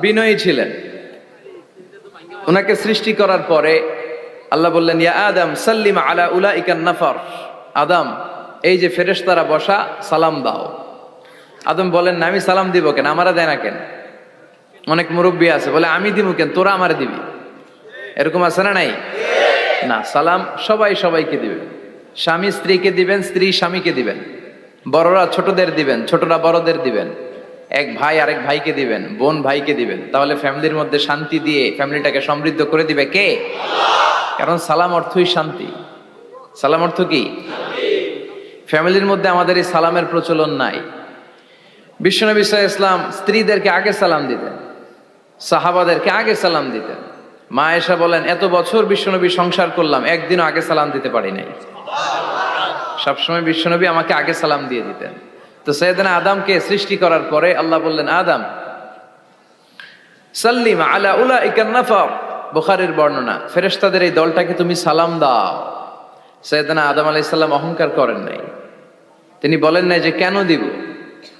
বিনয়ী ছিলেন। ওনাকে সৃষ্টি করার পরে আল্লাহ বললেন, ইয়া আদম সাল্লিম আলা উলাইকান নাফার। আদম, এই যে ফেরেশতারা বসা, সালাম দাও। আদম বলেন, না আমি সালাম দিব কেন, আমারা দেয় না কেন? অনেক মুরব্বী আছে বলে, আমি দিব কেন, তোরা আমারে দিবি। এরকম আছে না নাই? না, সালাম সবাই সবাইকে দিবেন। স্বামী স্ত্রীকে দিবেন, স্ত্রী স্বামীকে দিবেন, বড়রা ছোটদের দিবেন, ছোটরা বড়দের দিবেন, এক ভাই আরেক ভাইকে দিবেন, বোন ভাইকে দিবেন। তাহলে ফ্যামিলির মধ্যে শান্তি দিয়ে ফ্যামিলিটাকে সমৃদ্ধ করে দিবে কে? কারণ সালাম অর্থই শান্তি। সালাম অর্থ কি? ফ্যামিলির মধ্যে আমাদের এই সালামের প্রচলন নাই। বিশ্বনবী সাল্লাল্লাহু আলাইহি ওয়াসাল্লাম স্ত্রীদেরকে আগে সালাম দিতেন, সাহাবাদেরকে আগে সালাম দিতেন। মা আয়েশা বলেন, এত বছর বিশ্বনবী সংসার করলাম, একদিনও আগে সালাম দিতে পারি নাই। সবসময় বিশ্বনবী আমাকে আগে সালাম দিয়ে দিতেন। তো সাইয়েদনা আদমকে সৃষ্টি করার পরে আল্লাহ বললেন, আদম সাল্লিম আলা উলাইকান নাফার। বুখারীর বর্ণনা, ফেরেশতাদের এই দলটাকে তুমি সালাম দাও। সাইয়েদনা আদম আলাইহিস সালাম অহংকার করেন নাই। তিনি বলেন নাই যে কেন দিব,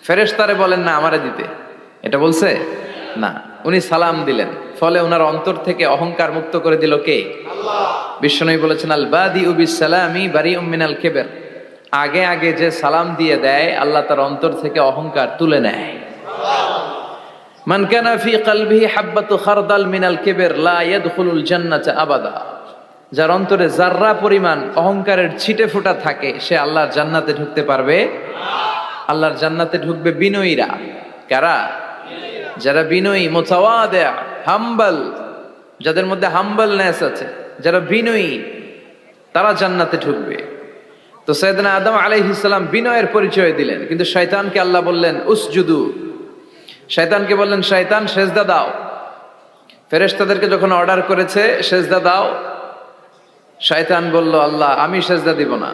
ফেরেশতারে বলেন না আমারে দিতে, এটা বলছে না। উনি সালাম দিলেন, ফলে ওনার অন্তর থেকে অহংকার মুক্ত করে দিল কে? আল্লাহ। বিশ্বনবী বলেছেন, আল বাদিউ বিস সালামি বারিউম মিনাল কিবর। আগে আগে যে সালাম দিয়ে দেয়, আল্লাহ তার অন্তর থেকে অহংকার তুলে নেয়। মান কানা ফি কলবিহি হাববাতু খারদাল মিনাল কিবর লা ইয়াদখুলুল জান্নাতা আবাদা। যার অন্তরে যাররা পরিমাণ অহংকারের ছিটে ফোঁটা থাকে, সে আল্লাহর জান্নাতে ঢুকতে পারবে না। আল্লাহর জান্নাতে ঢুকবে বিনয়ীরা। কারা? যারা বিনয়ী, মুতাওয়াদি, হাম্বল, যাদের মধ্যে হাম্বলনেস আছে, যারা বিনয়ী, তারা জান্নাতে ঢুকবে। তো সাইয়েদনা আদম আলাইহিস সালাম বিনয়ের পরিচয় দিলেন, কিন্তু শয়তানকে আল্লাহ বললেন উসজুদু। শয়তানকে বললেন, শয়তান সেজদা দাও। ফেরেশতাদেরকে যখন অর্ডার করেছে সেজদা দাও, শয়তান বলল, আল্লাহ আমি সেজদা দিব না।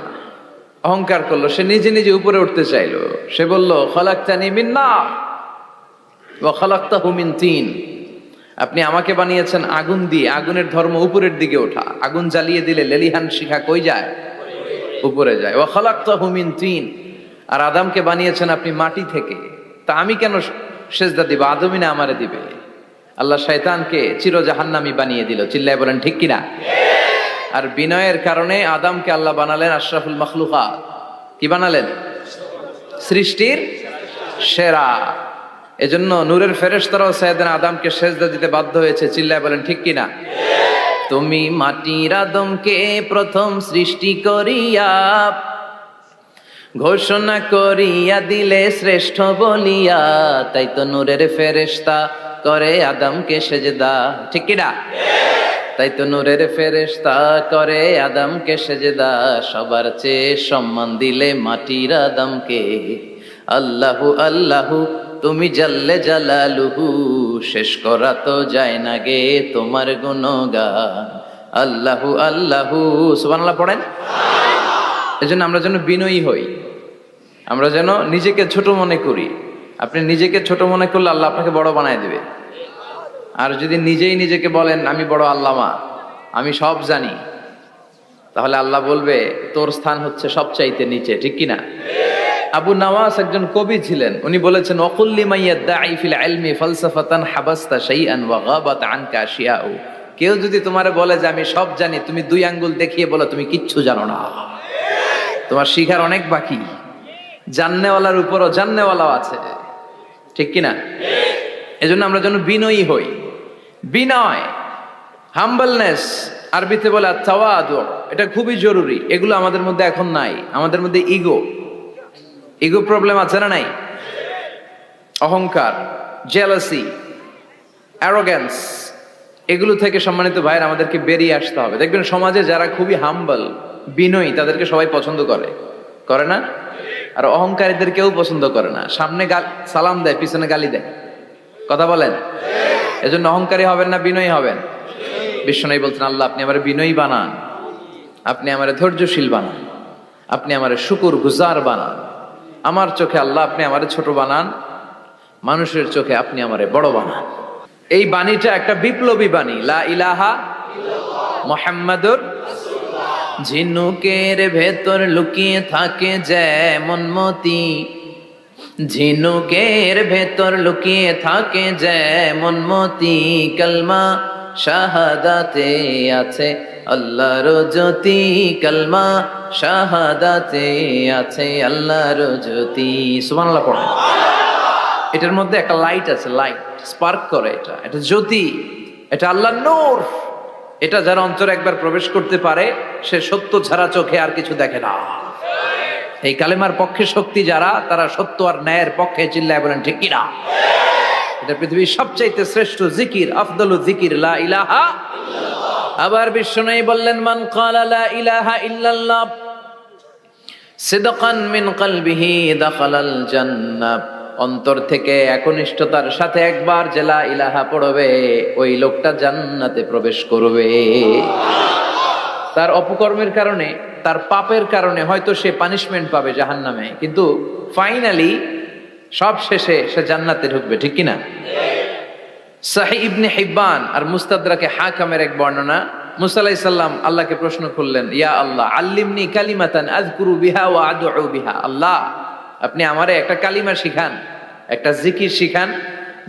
অহংকার করলো, সে নিজে নিজে উপরে উঠতে চাইলো। সে বলল, খলাকতানি মিন নার ওয়া খলাকতাহু মিন তিন। আপনি আমাকে বানিয়েছেন আগুন দিয়ে, আগুনের ধর্ম উপরের দিকে ওঠা। আগুন জ্বালিয়ে দিলে লেলিহান শিখা কই যায়? উপরে যায়। ওয়া খলাকতাহু মিন তিন। আর আদমকে বানিয়েছেন আপনি মাটি থেকে, তা আমি কেন সেজদা দিব? আদমই না আমারে দিবে। আল্লাহ শয়তানকে চির জাহান্নামী বানিয়ে দিল। চিল্লায় বলেন ঠিক কিনা? আর বিনয়ের কারণে আদমকে আল্লাহ বানালেন আশরাফুল মাখলুকাত। কি বানালেন? সৃষ্টির সেরা। এজন্য নূরের ফেরেশতারাও সাইয়েদনা আদমকে সেজদা দিতে বাধ্য হয়েছে। চিল্লায় বলেন ঠিক কিনা? তুমি মাটির আদমকে প্রথম সৃষ্টি করিয়া ঘোষণা করিয়া দিলে শ্রেষ্ঠ বলিয়া, তাই তো নূরের ফেরেশতা করে আদমকে সেজদা। ঠিক কিনা? তাই তো নূরের ফেরেশতা করে আদমকে সেজদা। সবার চেয়ে সম্মান দিলে মাটির আদমকে। আল্লাহু আল্লাহু তুমি জাল্লে জালালুহু, শেষ করা তো যায় না গে তোমার গুণগান। আল্লাহু আল্লাহু, সুবহানাল্লাহ পড়েন। এজন্য আমরা যেন বিনয়ী হই, আমরা যেন নিজেকে ছোট মনে করি। আপনি নিজেকে ছোট মনে করলে আল্লাহ আপনাকে বড় বানায় দিবে। আর যদি নিজেই নিজেকে বলেন আমি বড় আল্লামা, আমি সব জানি, তাহলে আল্লাহ বলবে তোর স্থান হচ্ছে সবচাইতে নিচে। ঠিক কিনা? আবু নাওয়াস একজন কবি ছিলেন। উনি বলেছেন, ওয়াকুল লিমান ইয়াদঈ ফিল ইলমি ফালসাফাতান হাবাসতা শাইআন ওয়া গাবাত আনকা আশিয়াউ। কেউ যদি তোমারে বলে যে আমি সব জানি, তুমি দুই আঙ্গুল দেখিয়ে বলো তুমি কিচ্ছু জানো না, তোমার শিখার অনেক বাকি। জাননেওয়ালার উপরও জাননেওয়ালাও আছে। ঠিক কিনা? এজন্য আমরা যেন বিনয়ী হই। বিনয়, হাম্বলনেস, আরবিতে বলে তাওয়াদু, এটা খুবই জরুরি। এগুলো আমাদের মধ্যে এখন নাই। আমাদের মধ্যে ইগো প্রবলেম আছে না নাই? অহংকার, জেলাসি, অ্যারোগ্যান্স, এগুলো থেকে সম্মানিত ভাইয়ের আমাদেরকে বেরিয়ে আসতে হবে। দেখবেন সমাজে যারা খুবই হাম্বল, বিনয়ী, তাদেরকে সবাই পছন্দ করে না? আর অহংকারীদের কেউ পছন্দ করে না। সামনে সালাম দেয়, পিছনে গালি দেয়। কথা বলেন। এজন্য অহংকারী হবেন না, বিনয়ী হবেন। বিশ্বনবী বলছেন, আল্লাহ আপনি আমারে বিনয়ী বানান, আপনি আমারে ধৈর্যশীল বানান, আপনি আমারে শুকর গুজার বানান। আমার চোখে আল্লাহ আপনি আমারে ছোট বানান, মানুষের চোখে আপনি আমারে বড় বানান। এই বাণীটা একটা বিপ্লবী বাণী। লা ইলাহা মুহাম্মাদুর রাসূলুল্লাহ। ঝিনুকের ভেতর লুকিয়ে থাকে যেমন মতি, ঝিনুকের ভেতর লুকিয়ে থাকে যেমন মতি, কালমা শাহাদাতে আছে আল্লাহর জ্যোতি, কালমা শাহাদাতে আছে আল্লাহর জ্যোতি। সুবহানাল্লাহ পড়ে। এটার মধ্যে একটা লাইট আছে, লাইট স্পার্ক করে, এটা জ্যোতি, এটা আল্লাহর নূর। এটা যারা অন্তরে একবার প্রবেশ করতে পারে সে সত্য ছাড়া চোখে আর কিছু দেখে না। এই কালেমার পক্ষে শক্তি যারা, তারা সত্য আর ন্যায়ের পক্ষে চিল্লায় বলেন ঠিক কিনা। এটা পৃথিবীর সবচাইতে শ্রেষ্ঠ জিকির, আফদলু জিকির লা ইলাহা ইল্লাল্লাহ। আবার বিশ্বনবী বললেন, মান ক্বালা লা ইলাহা ইল্লাল্লাহ সিদকান মিন কলবিহি দাখালাল জান্নাহ। অন্তর থেকে একনিষ্ঠতার সাথে একবার যে লা ইলাহা পড়বে, ওই লোকটা জান্নাতে প্রবেশ করবে। তার অপকর্মের কারণে, তার পাপের কারণে হয়তো সে পানিশমেন্ট পাবে জাহান্নামে, কিন্তু ফাইনালি সব শেষে সে জান্নাতে ঢুকবে, ঠিক কিনা। সহিহ ইবনে হিব্বান আর মুস্তাদরাকে হাকামের এক বর্ণনা, মুসা আলাইহিস সালাম আল্লাহকে প্রশ্ন করলেন, ইয়া আল্লাহ আল্লিমনি কালিমাতান আযকুরু বিহা ওয়া আদউ বিহা। আল্লাহ, আপনি আমারে একটা কালিমা শিখান, একটা জিকির শিখান,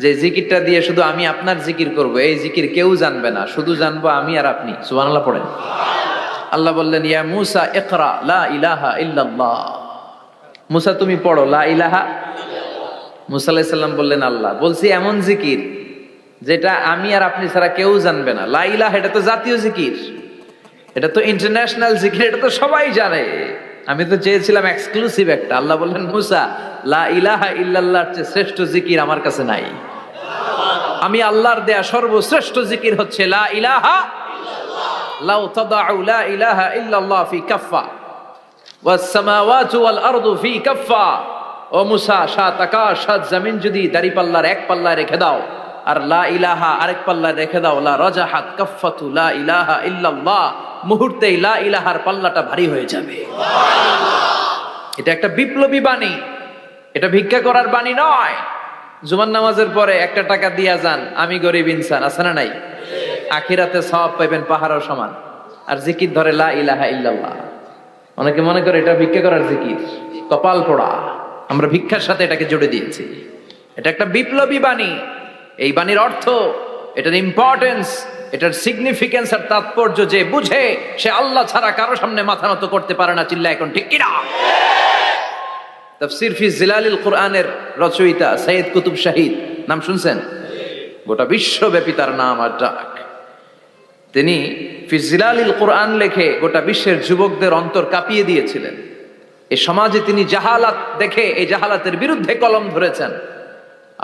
যে জিকিরটা দিয়ে শুধু আমি আপনার জিকির করব, এই জিকির কেউ জানবে না, শুধু জানবো আমি আর আপনি। সুবহানাল্লাহ পড়েন। আল্লাহ বললেন, ইয়া মুসা ইকরা লা ইলাহা ইল্লাল্লাহ। মুসা তুমি পড়ো লা ইলাহা। মুসা আলাইহিস সালাম বললেন, আল্লাহ বলছি এমন জিকির যেটা আমি আর আপনি ছাড়া কেউ জানবে না। লা ইলাহা এটা তো জাতীয় জিকির, এটা তো ইন্টারন্যাশনাল জিকির, এটা তো সবাই জানে। আমি তো চেয়েছিলাম এক্সক্লুসিভ একটা। আল্লাহ বললেন, মুসা লা ইলাহা ইল্লাল্লাহর চেয়ে শ্রেষ্ঠ জিকির আমার কাছে নাই। আমি আল্লাহর দেয়া সর্বশ্রেষ্ঠ জিকির হচ্ছে লা ইলাহা ইল্লাল্লাহ। লাউ তাদাউ লা ইলাহা ইল্লাল্লাহ ফি কাফফা ওয়াস সামাওয়াতু ওয়াল আরদু ফি কাফফা। ও মুসা, সাত আকাশ সাত জমিন যদি দাঁড়িপাল্লার এক পাল্লায় রেখে দাও আর লা ইলাহা আরেক পাল্লায় রেখে দাও, লা রাজাহাত কাফফাতু লা ইলাহা ইল্লাল্লাহ, মুহূর্তেই লা ইলাহার পাল্লাটা ভারী হয়ে যাবে। এটা একটা বিপ্লবী বাণী, এটা ভিক্ষা করার বাণী নয়। জুমার নামাজের পরে একটা টাকা দিয়া যান, আমি গরিব ইনসান, আছে না নাই? আখিরাতে সওয়াব পাইবেন পাহাড়ের সমান। আর জিকির ধরে লা ইলাহা ইল্লাল্লাহ। অনেকে মনে করে এটা ভিক্ষা করার জিকির, কপাল পোড়া। আমরা ভিক্ষার সাথে এটাকে জুড়ে দিয়েছি। এটা একটা বিপ্লবী বাণী। এই বাণীর অর্থ, এটার ইম্পর্টেন্স, এটার সিগনিফিকেন্স আর তাৎপর্য যে বুঝে, সে আল্লাহ ছাড়া কারো সামনে মাথা নত করতে পারে না। চিল্লা এখন ঠিক কিনা। তাফসীর ফি জিলালিল কুরআনের রচয়িতা সৈয়দ কুতুব শাহিদ, নাম শুনছেন? গোটা বিশ্বব্যাপী তার নাম আর ডাক। তিনি ফি জিলালিল কুরআন লেখে গোটা বিশ্বের যুবকদের অন্তর কাঁপিয়ে দিয়েছিলেন। এই সমাজে তিনি জাহালাত দেখে এই জাহালাতের বিরুদ্ধে কলম ধরেছেন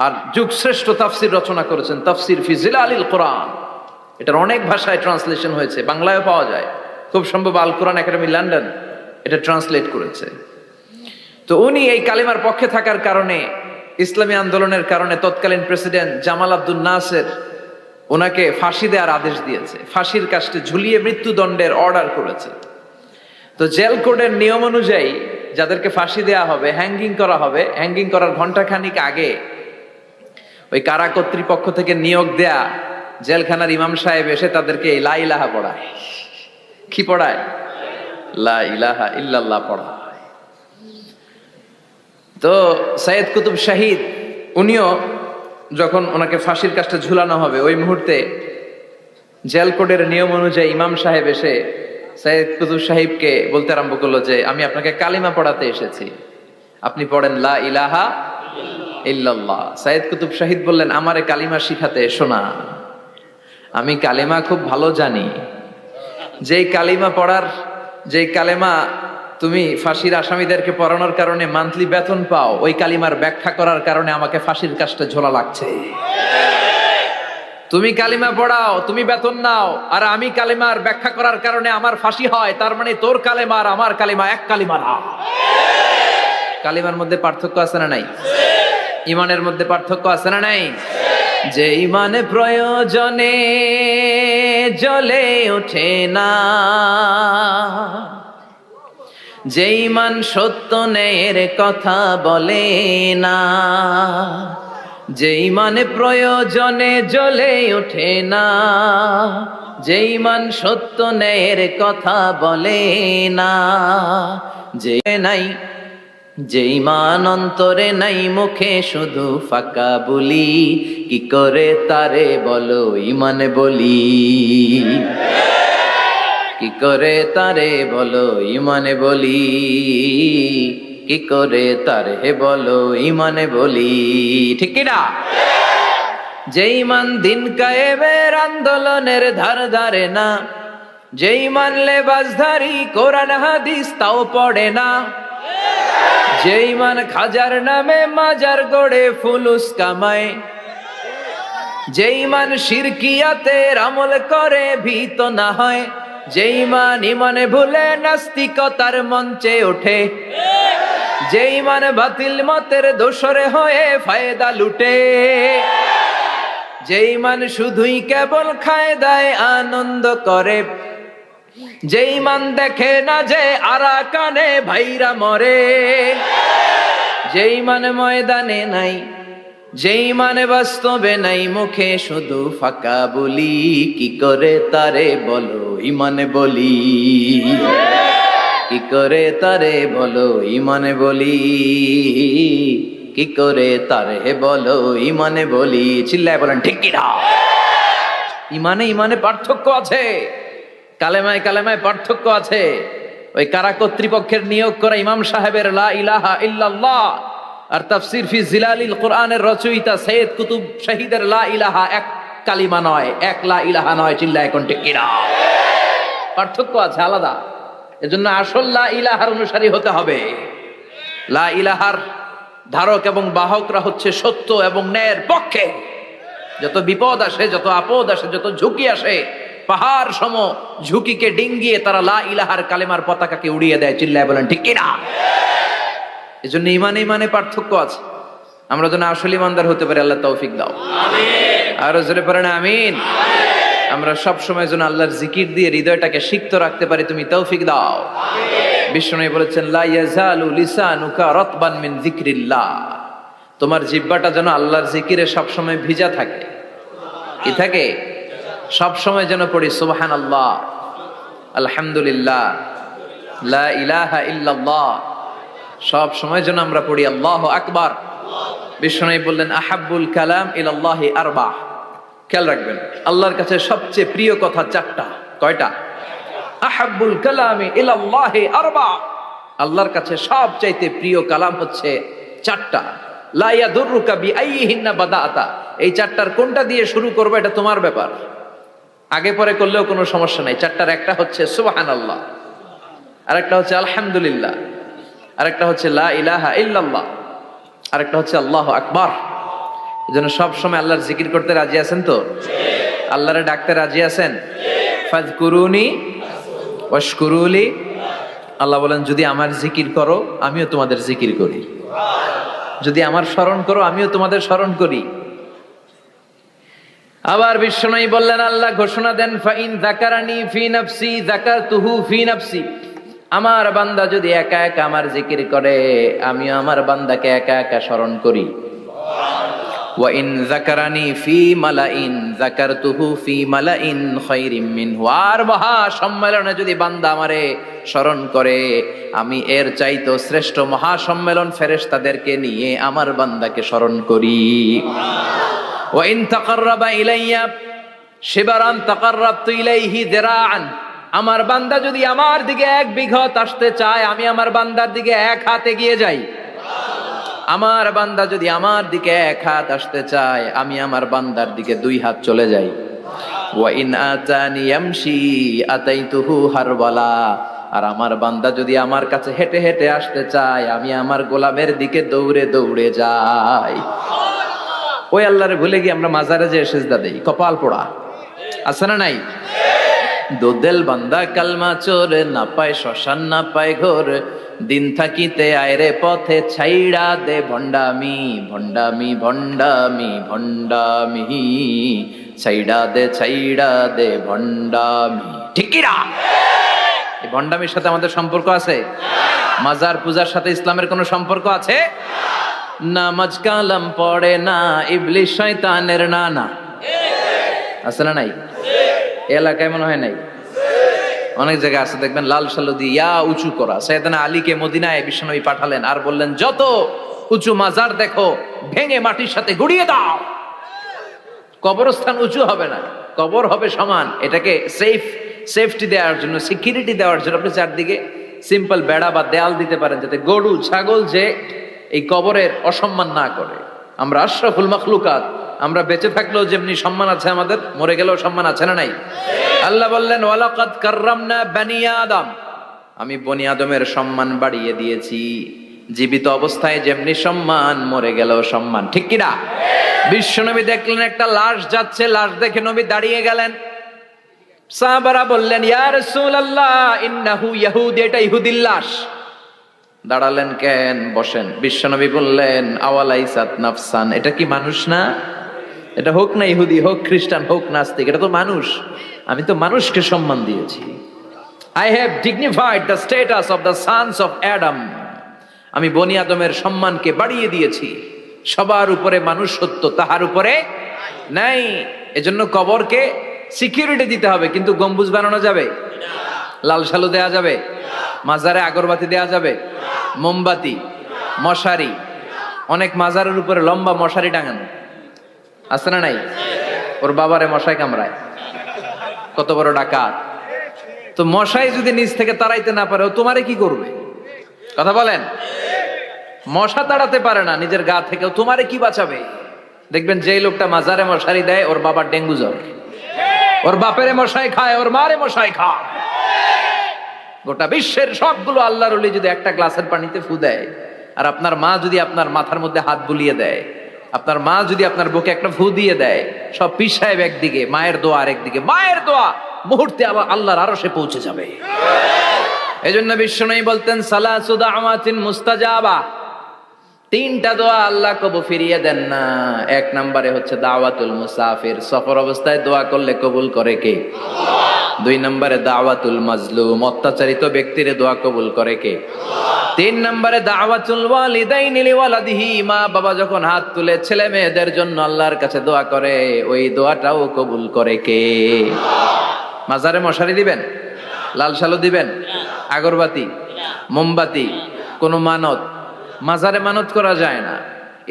আর যুগ শ্রেষ্ঠ তাফসীর রচনা করেছেন, তাফসীর ফি জিলালিল কুরআন। এটার অনেক ভাষায় ট্রান্সলেশন হয়েছে, বাংলায়ও পাওয়া যায়। খুব সম্ভব আল কোরআন একাডেমি লন্ডন এটা ট্রান্সলেট করেছে। তো উনি এই কালিমার পক্ষে থাকার কারণে, ইসলামী আন্দোলনের কারণে তৎকালীন প্রেসিডেন্ট জামাল আব্দুল নাসের ওনাকে ফাঁসি দেওয়ার আদেশ দিয়েছে, ফাঁসির কাস্টে ঝুলিয়ে মৃত্যুদণ্ডের অর্ডার করেছে। তো জেল কোডের নিয়ম অনুযায়ী যাদেরকে ফাঁসি দেওয়া হবে, হ্যাঙ্গিং করা হবে, হ্যাঙ্গিং করার ঘন্টাখানিক আগে ওই কারা কর্তৃপক্ষ থেকে নিয়োগ দেয়া জেলখানার ইমাম সাহেব এসে তাদেরকে লা ইলাহা পড়ায়। কি পড়ায়? লা ইলাহা ইল্লাল্লাহ পড়ায়। তো সৈয়দ কুতুব শাহিদ উনিও যখন ওনাকে ফাঁসির কাজটা ঝুলানো হবে, ওই মুহূর্তে জেল কোডের নিয়ম অনুযায়ী ইমাম সাহেব এসে সৈয়দ কুতুব সাহিবকে বলতে আরম্ভ করলো যে, আমি আপনাকে কালিমা পড়াতে এসেছি, আপনি পড়েন লা ইলাহা ইল্লাল্লাহ। সৈয়দ কুতুব শাহিদ বললেন, আমারে কালিমা শিখাতে এসো না, আমি কালিমা খুব ভালো জানি। যেই কালিমা তুমি ফাঁসির আসামিদেরকে পড়ানোর কারণে মান্থলি বেতন পাও, ওই কালিমার ব্যাখ্যা করার কারণে আমাকে ফাঁসির কাজটা ঝোলা লাগছে। তুমি কালিমা পড়াও, তুমি বেতন নাও, আর আমি কালিমার ব্যাখ্যা করার কারণে আমার ফাঁসি হয়, তার মানে তোর কালিমা আর আমার কালিমা এক কালিমা না। কালিমার মধ্যে পার্থক্য আছে না নাই? ইমানের মধ্যে পার্থক্য আছে না নাই? যে ইমানে প্রয়োজনে জ্বলে ওঠে না, যে ইমান সত্য ন্যায়ের কথা বলে না, যে ইমানে প্রয়োজনে জ্বলে ওঠে না, যে ইমান সত্য ন্যায়ের কথা বলে না, যে নাই যে ঈমান অন্তরে নাই মুখে শুধু ফাঁকা বলি, কি করে তারে বলো ঈমান বলি, কি করে তারে বলো ঈমান বলি, কি করে তারে বলো ঈমান বলি, ঠিক কি না? যে ঈমান দিন কায়েমের আন্দোলনের ধার ধারে না, যে ঈমান লেবাসধারী কোরআন হাদিস তাও পড়ে না, যে ঈমান খাজার নামে মাজার গড়ে ফুলুস কামায়, যে ঈমান শিরকিয়াতের আমল করে ভীত না হয়, যে ঈমান ইমানে ভুলে নাস্তিকতার মঞ্চে ওঠে, যে ঈমান বাতিল মতের দোসরে হয়ে ফায়দা লুটে, যে ঈমান শুধুই কেবল খায় দায় আনন্দ করে, যে ঈমান দেখে না যে আরাকানে ভাইরা মরে, যে ঈমান ময়দানে নাই, যে ঈমান বাস্তবে নাই মুখে শুধু ফাঁকা বলি, কি করে তারে বলো ঈমান বলি, কি করে তারে বলো ঈমান বলি, কি করে তারে বলো ঈমান বলি, চিল্লায় বলেন ঠিক কি না? ঈমানে ঈমানে পার্থক্য আছে, কালেমায় কালেমায় পার্থক্য আছে। ওই কারা কর্তৃপক্ষের নিয়োগ করা ইমাম সাহেবের লা ইলাহা ইল্লাল্লাহ আর তাফসির ফি জিলালিল কোরআনের রচয়িতা সৈয়দ কুতুব শহীদের লা ইলাহা এক কালিমা নয়, এক লা ইলাহা নয়, চিল্লায় এখন ঠিক কি না? পার্থক্য আছে, আলাদা। এজন্য আসল লা ইলাহার অনুসারী হতে হবে। লা ইলাহার ধারক এবং বাহকরা হচ্ছে সত্য এবং ন্যায়ের পক্ষে। যত বিপদ আসে, যত আপদ আসে, যত ঝুঁকি আসে, পাহাড় সম ঝুঁকিকে ডিঙ্গিয়ে তারা লা ইলাহার কালেমার পতাকাকে উড়িয়ে দেয়, চিল্লায় বলেন ঠিক কি না? এজন্য ঈমানে ঈমানে পার্থক্য আছে। আমরা যেন আসল ঈমানদার হতে পারি, আল্লাহ তৌফিক দাও, আমিন। আর জোরে পড়েন আমিন। আমরা সব সময় যেন আল্লাহর জিকির দিয়ে হৃদয়টাকে সিক্ত রাখতে পারি, তুমি তৌফিক দাও, আমিন। বিষ্ণু বলেছেন লা ইয়াজালু লিসানুকা রাতবান মিন যিকরিল্লাহ, তোমার জিহ্বাটা যেন আল্লাহর জিকিরে সব সময় ভিজা থাকে। কি থাকে? সব সময় যেন পড়ি সুবহানাল্লাহ, আলহামদুলিল্লাহ, লা ইলাহা ইল্লাল্লাহ, সব সময় যেন আমরা পড়ি আল্লাহু আকবার। বিষ্ণু বললেন আহাব্বুল কালাম ইলাল্লাহি আরবা, খেয়াল রাখবেন আল্লাহর কাছে সবচেয়ে প্রিয় কথা চারটা। কয়টা? আহাব্বুল কালামি ইলাল্লাহি আরবা, আল্লাহর কাছে সবচাইতে প্রিয় কালাম হচ্ছে চারটা। লা ইয়াদুররুকা বিআইয়িহিন্না বাদাআতা, এই চারটার কোনটা দিয়ে শুরু করবে এটা তোমার ব্যাপার, আগে পরে করলেও কোনো সমস্যা নাই। চারটার একটা হচ্ছে সুবহানাল্লাহ, আরেকটা হচ্ছে আলহামদুলিল্লাহ, আরেকটা হচ্ছে লা ইলাহা ইল্লাল্লাহ, আরেকটা হচ্ছে আল্লাহু আকবার। এজন্য সব সময় আল্লাহর জিকির করতে রাজি আছেন তো? আল্লাহরে ডাকতে রাজি আছেন? ফাযকুরুনি ওয়াশকুরুলি, আল্লাহ বলেন যদি আমার জিকির করো আমিও তোমাদের জিকির করি, যদি আমার স্মরণ করো আমিও তোমাদের স্মরণ করি। আবার বিষ্ণু বললেন, আল্লাহ ঘোষণা দেন ফাইন যাকারানি ফি নাফসি যাকারতুহু ফি নাফসি, আমার বান্দা যদি একা একা আমার জিকির করে আমিও আমার বান্দাকে একা একা স্মরণ করি। ওয়া ইন যাকারানি ফি মালাইন যাকারতুহু ফি মালাইন খায়রিম মিনহু, আর মহা সম্মেলনে যদি বান্দা আমারে স্মরণ করে আমি এর চাইতো শ্রেষ্ঠ মহা সম্মেলন ফেরেশতাদেরকে নিয়ে আমার বান্দাকে স্মরণ করি। ওয়া ইন তাকাররাবা ইলাইয়া শিবরান তাকাররাবতু ইলাইহি যিরাআন, আমার বান্দা যদি আমার দিকে এক বিঘত আসতে চায় আমি আমার বান্দার দিকে এক হাত এগিয়ে যাই। আমার বান্দা যদি আমার দিকে এক হাত আসতে চায় আমি আমার বান্দার দিকে দুই হাত চলে যাই। ওয়া ইন আতানি ইয়ামশি আতাইতুহু হারওয়ালা, আর আমার বান্দা যদি আমার কাছে হেঁটে হেঁটে আসতে চায় আমি আমার গোলামের দিকে দৌড়ে দৌড়ে যাই। ওই আল্লাহরে ভুলে গিয়ে আমরা মাজারে যে সিজদা দেই, কপাল পোড়া আছে না নাই? দোদেল বান্দা কালমা চোর, না পায় শ্মশান না পায় ঘোর, দিন থাকিতে আয়রে পথে ছাইড়া দে ভণ্ডামি ভণ্ডামি ভণ্ডামি ভণ্ডামি, ছাইড়া দে ভণ্ডামি, ঠিক কি না? এই ভণ্ডামির সাথে আমাদের সম্পর্ক আছে? মাজার পূজার সাথে ইসলামের কোনো সম্পর্ক আছে? নামাজ কালাম পড়ে না ইবলিশ শয়তানের নানা, আছে না নাই? এলাকায় মনে হয় নাই। অনেক জায়গায় আছে দেখবেন লাল সালু দিয়ে উঁচু করা। সাইয়েদনা আলীকে মদিনায় বিশ্বনবী পাঠালেন আর বললেন, যত উঁচু মাজার দেখো ভেঙে মাটির সাথে গুড়িয়ে দাও। কবরস্থান উঁচু হবে না, কবর হবে সমান। এটাকে সেফটি দেওয়ার জন্য, সিকিউরিটি দেওয়ার জন্য আপনি চারদিকে সিম্পল বেড়া বা দেয়াল দিতে পারেন, যাতে গরু ছাগল যে এই কবরের অসম্মান না করে। আমরা আশরাফুল মাখলুকাত, আমরা বেঁচে থাকলেও যেমনি সম্মান আছে আমাদের, মরে গেলেও সম্মান আছে না নাই? আল্লাহ বললেন, ওয়ালাকাদ কাররামনা বানি আদম, আমি বনি আদমের সম্মান বাড়িয়ে দিয়েছি। জীবিত অবস্থায় যেমনি সম্মান, মরে গেলেও সম্মান, ঠিক কিনা? বিশ্বনবী দেখলেন একটা লাশ যাচ্ছে, লাশ দেখে নবী দাঁড়িয়ে গেলেন। সাহাবারা বললেন, ইয়া রাসূলুল্লাহ ইন্নাহু ইয়াহুদি, এটা ইহুদির লাশ। দাঁড়ালেন কেন? বসেন। বিশ্বনবী বললেন, আওয়ালাইসাত নাফসান, এটা কি মানুষ না? এটা হোক না ইহুদি, হোক খ্রিস্টান, হোক নাস্তিক, এটা তো মানুষ। আমি তো মানুষকে সম্মান দিয়েছি। I have dignified the status of the sons of Adam. আমি বনি আদমের সম্মানকে বাড়িয়ে দিয়েছি। সবার উপরে মানুষ সত্য, তাহার উপরে নাই। এজন্য কবরকে সিকিউরিটি দিতে হবে, কিন্তু গম্বুজ বানানো যাবে? লাল সালু দেয়া যাবে? মাজারে আগরবাতি দেয়া যাবে? মোমবাতি, মশারি, অনেক মাজারের উপরে লম্বা মশারি টাঙানো আছে না নাই? ওর বাবারে মশাই কামড়ায়, কত বড় ডাকাত। তো মশাই যদি নিচ থেকে তাড়াইতে না পারে, ও তোমারে কি করবে? কথা বলেন। মশা তাড়াতে পারে না নিজের গা থেকে, তোমারে কি বাঁচাবে? দেখবেন যেই লোকটা মাজারে মশারি দেয়, ওর বাবার ডেঙ্গু জ্বর। ওর বাপেরে মশাই খায়, ওর মারে মশাই খায়। গোটা বিশ্বের সবগুলো আল্লাহর ওলি যদি একটা গ্লাসের পানিতে ফু দেয়, আর আপনার মা যদি আপনার মাথার মধ্যে হাত বুলিয়ে দেয়, আপনার মা যদি আপনার বুকে একটা ফু দিয়ে দেয়, সব পীর সাহেব একদিকে, মায়ের দোয়া আরেকদিকে। মায়ের দোয়া মুহূর্তে আবার আল্লাহর আরশে পৌঁছে যাবে। এজন্য বিশ্বনবী বলতেন, সালাসু দাওয়াতিন মুস্তাজাবা, তিনটা দোয়া আল্লাহ কবুল ফিরিয়ে দেন না। এক নম্বরে হচ্ছে দাওয়াতুল মুসাফির, সফর অবস্থায় দোয়া করলে কবুল করে কে? আল্লাহ। দুই নম্বরে দাওয়াতুল মাজলুম, অত্যাচারিত ব্যক্তির দোয়া কবুল করে কে? আল্লাহ। তিন নম্বরে দাওয়াতুল ওয়ালিদাইনি লিওয়ালাদিহি, মা বাবা যখন হাত তুলে ছেলে মেয়েদের জন্য আল্লাহর কাছে দোয়া করে, ওই দোয়াটাও কবুল করে কে? আল্লাহ। মাজারে মশারি দিবেন? লাল সালু দিবেন? আগরবাতি, মোমবাতি, কোন মানত? মাজারে মানত করা যায় না।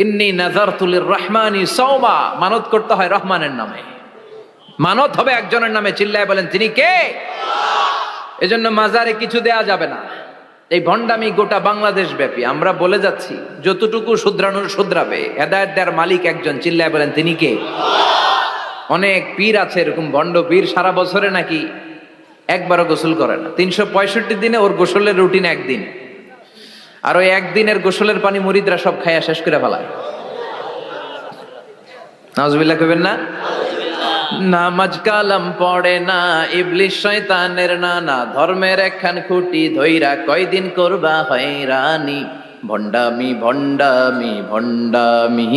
ইন্নী নাযারতু লিররহমানি সাওমা, মানত করতে হয় রহমানের নামে। মানত হবে একজনের নামে। চিল্লায় বলেন, তিনি কে? আল্লাহ। এজন্য মাজারে কিছু দেয়া যাবে না। এই ভণ্ডামি গোটা বাংলাদেশ ব্যাপী। আমরা বলে যাচ্ছি, যতটুকু শুধরানোর শুধরাবে। হেদায়েত দেওয়ার মালিক একজন, চিল্লায় বলেন, তিনি কে? আল্লাহ। অনেক পীর আছে এরকম ভণ্ড পীর, সারা বছরে নাকি একবারও গোসল করে না। 365 দিনে ওর গোসলের রুটিন একদিন, আর ওই একদিনের গোসলের পানি মুরিদরা সব খাইয়া শেষ করে ফেলায়। নাউজুবিল্লাহ কইবেন না? নামাজ কালাম পড়ে না, ইবলিশ শয়তানের নানা, ধর্মের একখান খুঁটি ধইরা কয়দিন করবা হয়রানি। ভণ্ডামি ভণ্ডামি ভণ্ডামি,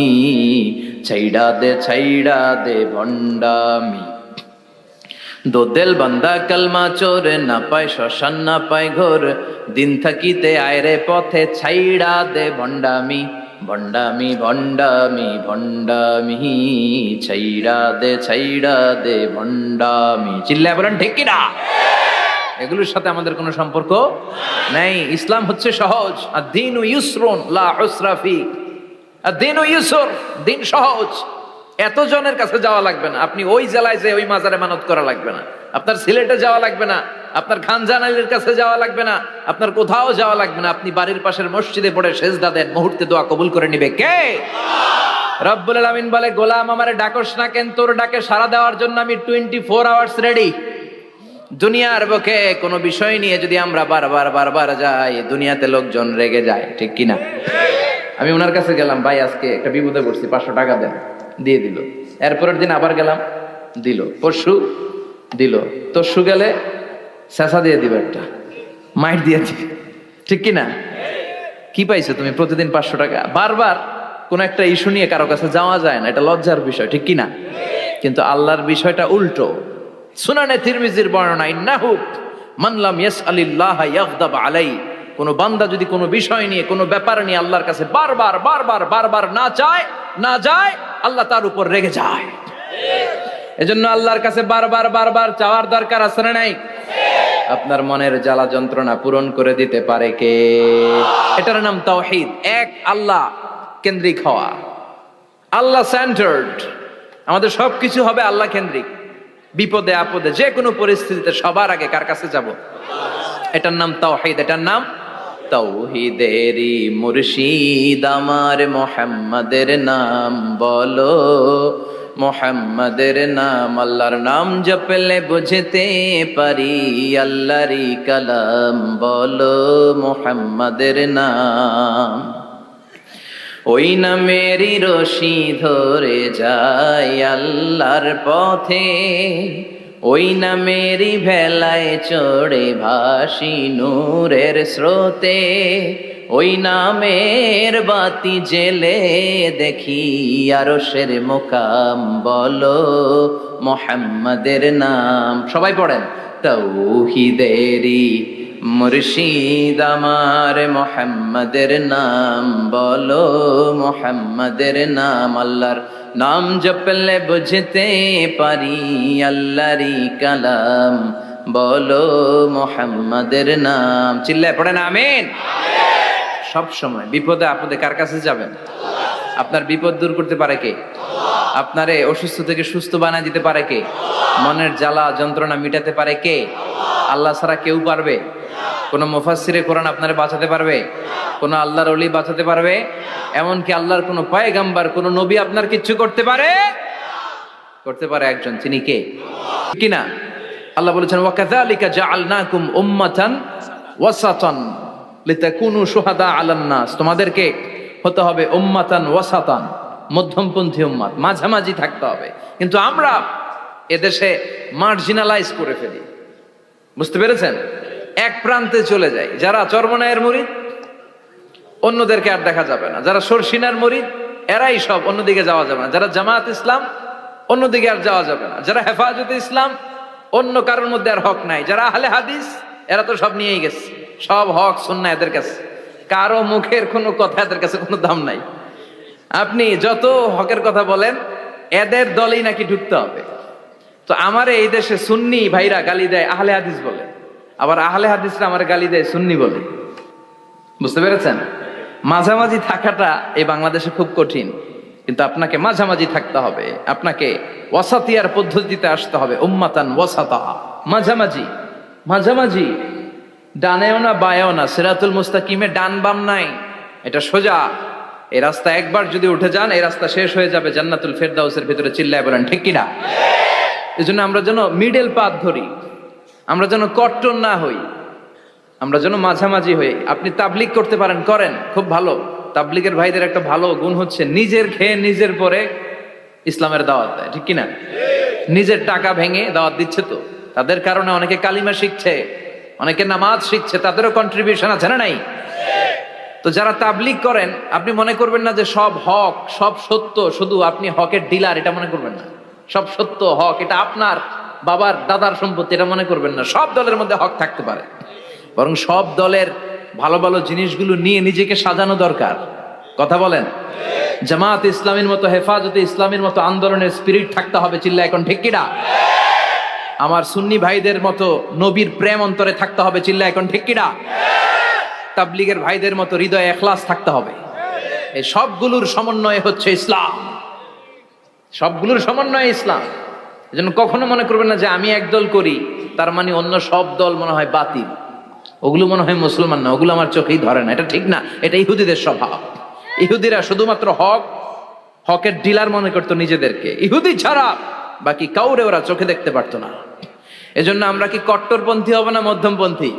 ছাইড়া দে ভণ্ডামি। দোদেল বান্দা কালমা চোর, না পায় শ্মশান না পায় ঘোর, দিন থাকিতে আয়রে পথে ছাইড়া দে ভণ্ডামি। ভণ্ডামি ভণ্ডামি ভণ্ডামি, ছাইড়া দে ভণ্ডামি। চিল্লায় বলেন ঠিক কিনা? এগুলোর সাথে আমাদের কোনো সম্পর্ক নাই। ইসলাম হচ্ছে সহজ। আদ-দীনু ইউসরুন লা উসরা ফি, আদ-দীনু ইউসর, দিন সহজ। এত জনের কাছে যাওয়া লাগবে না। আপনি ওই জেলায় যে ওই মাজারে মানত করা লাগবে না, আপনার সিলেটে যাওয়া লাগবে না, আপনার খানজান আলীর কাছে যাওয়া লাগবে না, আপনার কোথাও যাওয়া লাগবে না। আপনি বাড়ির পাশের মসজিদে পড়ে সেজদা দেন, মুহূর্তে দোয়া কবুল করে নিবে কে? আল্লাহ। রব্বুল আলামিন বলে, গোলাম আমারে ডাকস না কেন? তোর ডাকে সাড়া দেওয়ার জন্য আমি 24 আওয়ার্স রেডি। দুনিয়ার বুকে কোনো বিষয় নিয়ে যদি আমরা বারবার যাই, দুনিয়াতে লোকজন রেগে যায়, ঠিক কিনা? আমি ওনার কাছে গেলাম, ভাই আজকে একটা বিপদে পড়ছি, 500 টাকা দেন, দিয়ে দিল। এরপরের দিন আবার গেলাম, দিল। পরশু দিল। তরশু গেলে শেষা দিয়ে দিবে, একটা মাইট দিয়ে দিবে, ঠিক কিনা? কি পাইছো তুমি? প্রতিদিন 500 টাকা। বারবার কোন একটা ইস্যু নিয়ে কারো কাছে যাওয়া যায় না, এটা লজ্জার বিষয়, ঠিক কিনা? কিন্তু আল্লাহর বিষয়টা উল্টো। সুনানে তিরমিজির বর্ণনা, ইন্নাহু মান লাম ইয়াসআলিল্লাহ ইয়াগদাব আলাই, কোন বান্দা যদি কোনো বিষয় নিয়ে, কোনো ব্যাপার নিয়ে আল্লাহর কাছে বারবার না যায়, আল্লাহ তার উপর রেগে যায়। এজন্য আল্লাহর কাছে বারবার চাওয়ার দরকার আছে না নাই? আপনার মনের জ্বালা যন্ত্রণা পূরণ করে দিতে পারে কে? এটার নাম তাওহীদ, এক আল্লাহ কেন্দ্রিক হওয়া, আল্লাহ সেন্টার্ড। আমাদের সবকিছু হবে আল্লাহ কেন্দ্রিক। বিপদে আপদে যে কোনো পরিস্থিতিতে সবার আগে কার কাছে যাব? এটার নাম তাওহীদ, এটার নাম তাওহীদেরই মুর্শিদ আমার মুহাম্মাদের নাম বলো, মুহাম্মাদের নাম। আল্লাহর নাম জপলে বুঝতে পারি আল্লাহরই কালাম বলো, মুহাম্মাদের নাম। ওই নামেরই রশি ধরে যায় আল্লাহর পথে, ওই নামেরই ভেলায় চড়ে ভাসি নূরের স্রোতে, ওই নামের বাতি জেলে দেখি আরশের মুকাম বলো, মুহাম্মাদের নাম। সবাই পড়েন, তাওহীদেরই মুর্শিদ আমার মুহাম্মাদের নাম বলো, মুহাম্মাদের নাম। আল্লাহর নাম জপলে বুঝতে পারি আল্লাহরই কালাম বলো, মুহাম্মাদের নাম। চিল্লায় পড়েন আমিন। সব সময় বিপদে আপদে কার কাছে যাবেন? আপনার বিপদ দূর করতে পারে কে? আপনারে অসুস্থ থেকে সুস্থ বানায় দিতে পারে কে? মনের জ্বালা যন্ত্রণা মিটাতে পারে কে? আল্লাহ ছাড়া কেউ পারবে? কোন মুফাসসিরে কোরআন আপনারে বাঁচাতে পারবে? কোন আল্লাহর ওলি বাঁচাতে পারবে? এমনকি আল্লাহর কোন পয়গাম্বার, কোন নবী আপনার কিচ্ছু করতে পারে? করতে পারে একজন, তিনি কে? কিনা আল্লাহ বলেছেন, ওয়াকাযালিকা জাআলনাকুম উম্মাতান ওয়াসাতান লিতাকুনু শুহাদা আলান নাস। তোমাদেরকে হতে হবে উম্মাতান ওয়াসাতান, মধ্যমপন্থী উম্মাত, মাঝামাঝি থাকতে হবে। কিন্তু আমরা এদেশে মার্জিনালাইজ করে ফেলি, বুঝতে পেরেছেন? এক প্রান্তে চলে যায়। যারা চরমনায়ের মুরিদ অন্যদেরকে আর দেখা যাবে না, যারা শর্ষিনার মুরিদ এরাই সব, অন্যদিকে যাওয়া যাবে না। যারা জামাত ইসলাম অন্যদিকে আর যাওয়া যাবে না। যারা হেফাজতে ইসলাম অন্য কারোর মধ্যে আর হক নাই। যারা আহলে হাদিস এরা তো সব নিয়েই গেছে, সব হক সুন্নাহ এদের কাছে, কারো মুখের কোনো কথা এদের কাছে কোনো দাম নাই। আপনি যত হকের কথা বলেন এদের দলেই নাকি ঢুকতে হবে। তো আমার এই দেশে সুন্নি ভাইরা গালি দেয় আহলে হাদিস বলে, আবার আহলে হাদিসরা আমার গালি দেয় সুন্নি বলে। বুঝতে পেরেছেন? মাঝামাঝি থাকাটা এই বাংলাদেশে খুব কঠিন, কিন্তু আপনাকে মাঝামাঝি থাকতে হবে। আপনাকে ওয়াসাতিয়ার পদ্ধতিতে আসতে হবে, উম্মাতান ওয়াসাতা, মাঝামাঝি। মাঝামাঝি, ডানেও না বায়েও না, সিরাতুল মুস্তাকিমে ডান বাম নাই, এটা সোজা। এই রাস্তা একবার যদি উঠে যান এই রাস্তা শেষ হয়ে যাবে জান্নাতুল ফেরদাউসের ভিতরে। চিল্লায় বলেন ঠিক কিনা? এই জন্য আমরা যেন মিডল পাথ ধরি, আমরা যেন কট্টর না হই, আমরা যেন মাঝামাঝি হই। আপনি তাবলিগ করতে পারেন, করেন, খুব ভালো। তাবলিগের ভাইদের একটা ভালো গুণ হচ্ছে নিজের খেয়ে নিজের পরে ইসলামের দাওয়াত দেয়, ঠিক কিনা? নিজের টাকা ভেঙে দাওয়াত দিচ্ছে, তো তাদের কারণে অনেকে কালিমা শিখছে, অনেকে নামাজ শিখছে, তাদেরও কন্ট্রিবিউশন আছে না নাই? তো যারা তাবলিগ করেন আপনি মনে করবেন না যে সব হক সব সত্য, শুধু আপনি হকের ডিলার এটা মনে করবেন না। সব সত্য হক এটা আপনার বাবার দাদার সম্পত্তি এটা মনে করবেন না। সব দলের মধ্যে হক থাকতে পারে, বরং সব দলের ভালো ভালো জিনিসগুলো নিয়ে নিজেকে সাজানো দরকার। কথা বলেন? জামাত ইসলামের মতো, হেফাজতে ইসলামের মতো আন্দোলনের স্পিরিট থাকতে হবে। চিল্লা এখন ঠিক কিনা? আমার সুন্নি ভাইদের মতো নবীর প্রেম অন্তরে থাকতে হবে। চিল্লা এখন ঠিক কিনা? তাবলিগের ভাইদের মতো হৃদয়ে ইখলাস থাকতে হবে। এই সবগুলোর সমন্বয় হচ্ছে ইসলাম, সবগুলোর সমন্বয় ইসলাম। এজন্য কখনো মনে করবেন না যে আমি একদল করি তার মানে অন্য সব দল মনে হয় বাতিল, ওগুলো মনে হয় মুসলমান না, ওগুলো আমার চোখেই ধরে না। এটা ঠিক না, এটা ইহুদিদের স্বভাব। ইহুদিরা শুধুমাত্র হকের ডিলার মনে করতো নিজেদেরকে, ইহুদি ছাড়া বাকি কাউরে ওরা চোখে দেখতে পারতো না। এজন্য আমরা কি কট্টরপন্থী হব না মধ্যমপন্থী?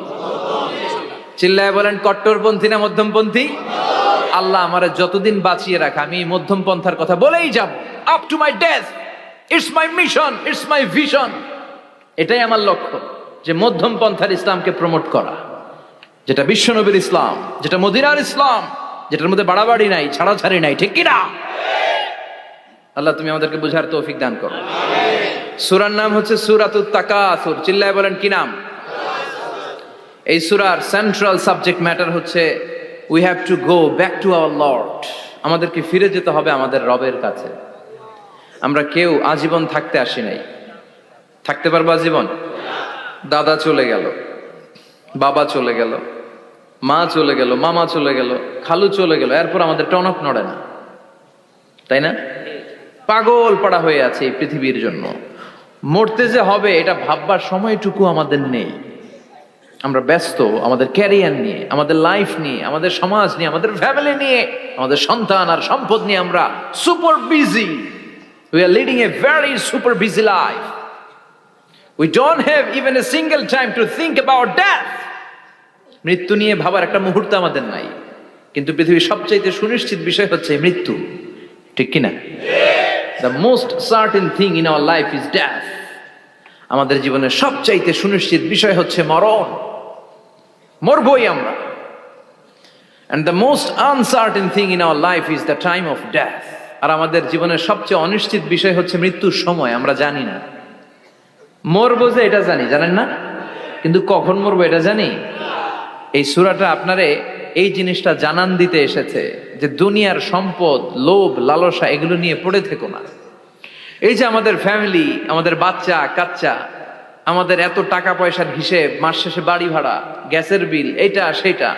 চিল্লায় বলেন, কট্টরপন্থী না মধ্যমপন্থী? আল্লাহ আমারে যতদিন বাঁচিয়ে রাখা আমি মধ্যম পন্থার কথা বলেই যাব, up to my death. It's my mission, it's my vision. এটাই আমার লক্ষ্য, যে মধ্যম পন্থার ইসলামকে প্রমোট করা, যেটা বিশ্বনবীর ইসলাম, যেটা মদিনার ইসলাম, যেটার মধ্যে বাড়াবাড়ি নাই, ছাড়াছাড়ি নাই, ঠিক কিনা? আল্লাহ তুমি আমাদেরকে বুঝার তৌফিক দান করো। সূরার নাম হচ্ছে সূরাতুত তাকাসুর। চিল্লায় বলেন কি নাম? এই সূরার সেন্ট্রাল সাবজেক্ট ম্যাটার হচ্ছে we have to go back to our Lord. আমাদেরকে ফিরে যেতে হবে আমাদের রবের কাছে। আমরা কেউ আজীবন থাকতে আসি নাই। থাকতে পারবো আজীবন? দাদা চলে গেল, বাবা চলে গেল, মা চলে গেল, মামা চলে গেল, খালু চলে গেল, এরপর আমাদের টনক নড়ে না, তাই না? পাগল পাড়া হয়ে আছে এই পৃথিবীর জন্য। মরতে যে হবে এটা ভাববার সময়টুকু আমাদের নেই। আমরা ব্যস্ত আমাদের ক্যারিয়ার নিয়ে, আমাদের লাইফ নিয়ে, আমাদের সমাজ নিয়ে, আমাদের ফ্যামিলি নিয়ে, আমাদের সন্তান আর সম্পদ নিয়ে আমরা super busy. We are leading a very super busy life. We don't have even a single time to think about death. মৃত্যু নিয়ে ভাবার একটা মুহূর্ত আমাদের নাই। কিন্তু পৃথিবীর সবচাইতে সুনিশ্চিত বিষয় হচ্ছে মৃত্যু, ঠিক কিনা? The most certain thing in our life is death. আমাদের জীবনের সবচাইতে সুনিশ্চিত বিষয় হচ্ছে মরণ, মরবই আমরা। And the most uncertain thing in our life is the time of death. আর আমাদের জীবনের সবচেয়ে অনিশ্চিত বিষয় হচ্ছে মৃত্যুর সময়। আমরা জানি না মরবো, যে এটা জানি, জানেন না? কিন্তু কখন মরবো এটা জানি। এই সূরাটা আপনারে এই জিনিসটা জানান দিতে এসেছে যে দুনিয়ার সম্পদ, লোভ, লালসা এগুলো নিয়ে পড়ে থেকো না। এই যে আমাদের ফ্যামিলি, আমাদের বাচ্চা কাচ্চা, আমাদের এত টাকা পয়সার হিসেব, মাস শেষে বাড়ি ভাড়া, গ্যাসের বিল, এইটা সেটা,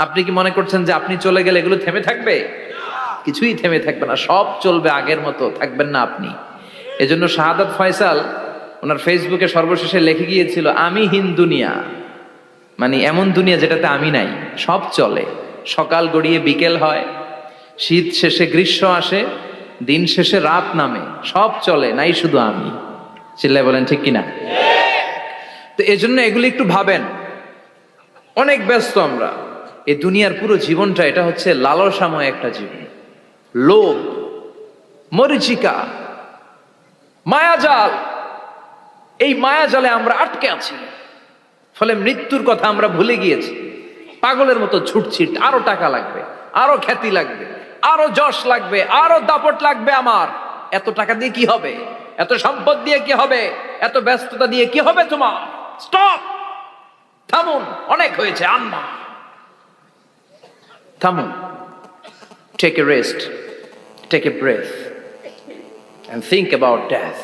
আপনি কি মনে করছেন যে আপনি চলে গেলে এগুলো থেমে থাকবে? কিছুই থেমে থাকবে না, সব চলবে আগের মতো, থাকবেন না আপনি। এজন্য শাহাদাত ফয়সাল ওনার ফেসবুকে সর্বশেষে লিখে গিয়েছিল, আমি হীন দুনিয়া, মানে এমন দুনিয়া যেটাতে আমি নাই, সব চলে, সকাল গড়িয়ে বিকেল হয়, শীত শেষে গ্রীষ্ম আসে, দিন শেষে রাত নামে, সব চলে, নাই শুধু আমি। চিল্লায় বলেন ঠিক কিনা? তো এজন্য এগুলি একটু ভাবেন। অনেক ব্যস্ত আমরা, এই দুনিয়ার পুরো জীবনটা এটা হচ্ছে লালসাময় একটা জীবন, লোভ, মরিচিকা, মায়াজাল। এই মায়াজালে আমরা আটকে আছি, ফলে মৃত্যুর কথা আমরা ভুলে গিয়েছি। পাগলের মতো ছুটছি, আরো টাকা লাগবে, আরো খ্যাতি লাগবে, আরো যশ লাগবে, আরো দাপট লাগবে আমার। এত টাকা দিয়ে কি হবে? এত সম্পদ দিয়ে কি হবে? এত ব্যস্ততা দিয়ে কি হবে তোমার? স্টপ, থামুন, অনেক হয়েছে, আম্মা থামুন। Take a rest, take a breath and think about death.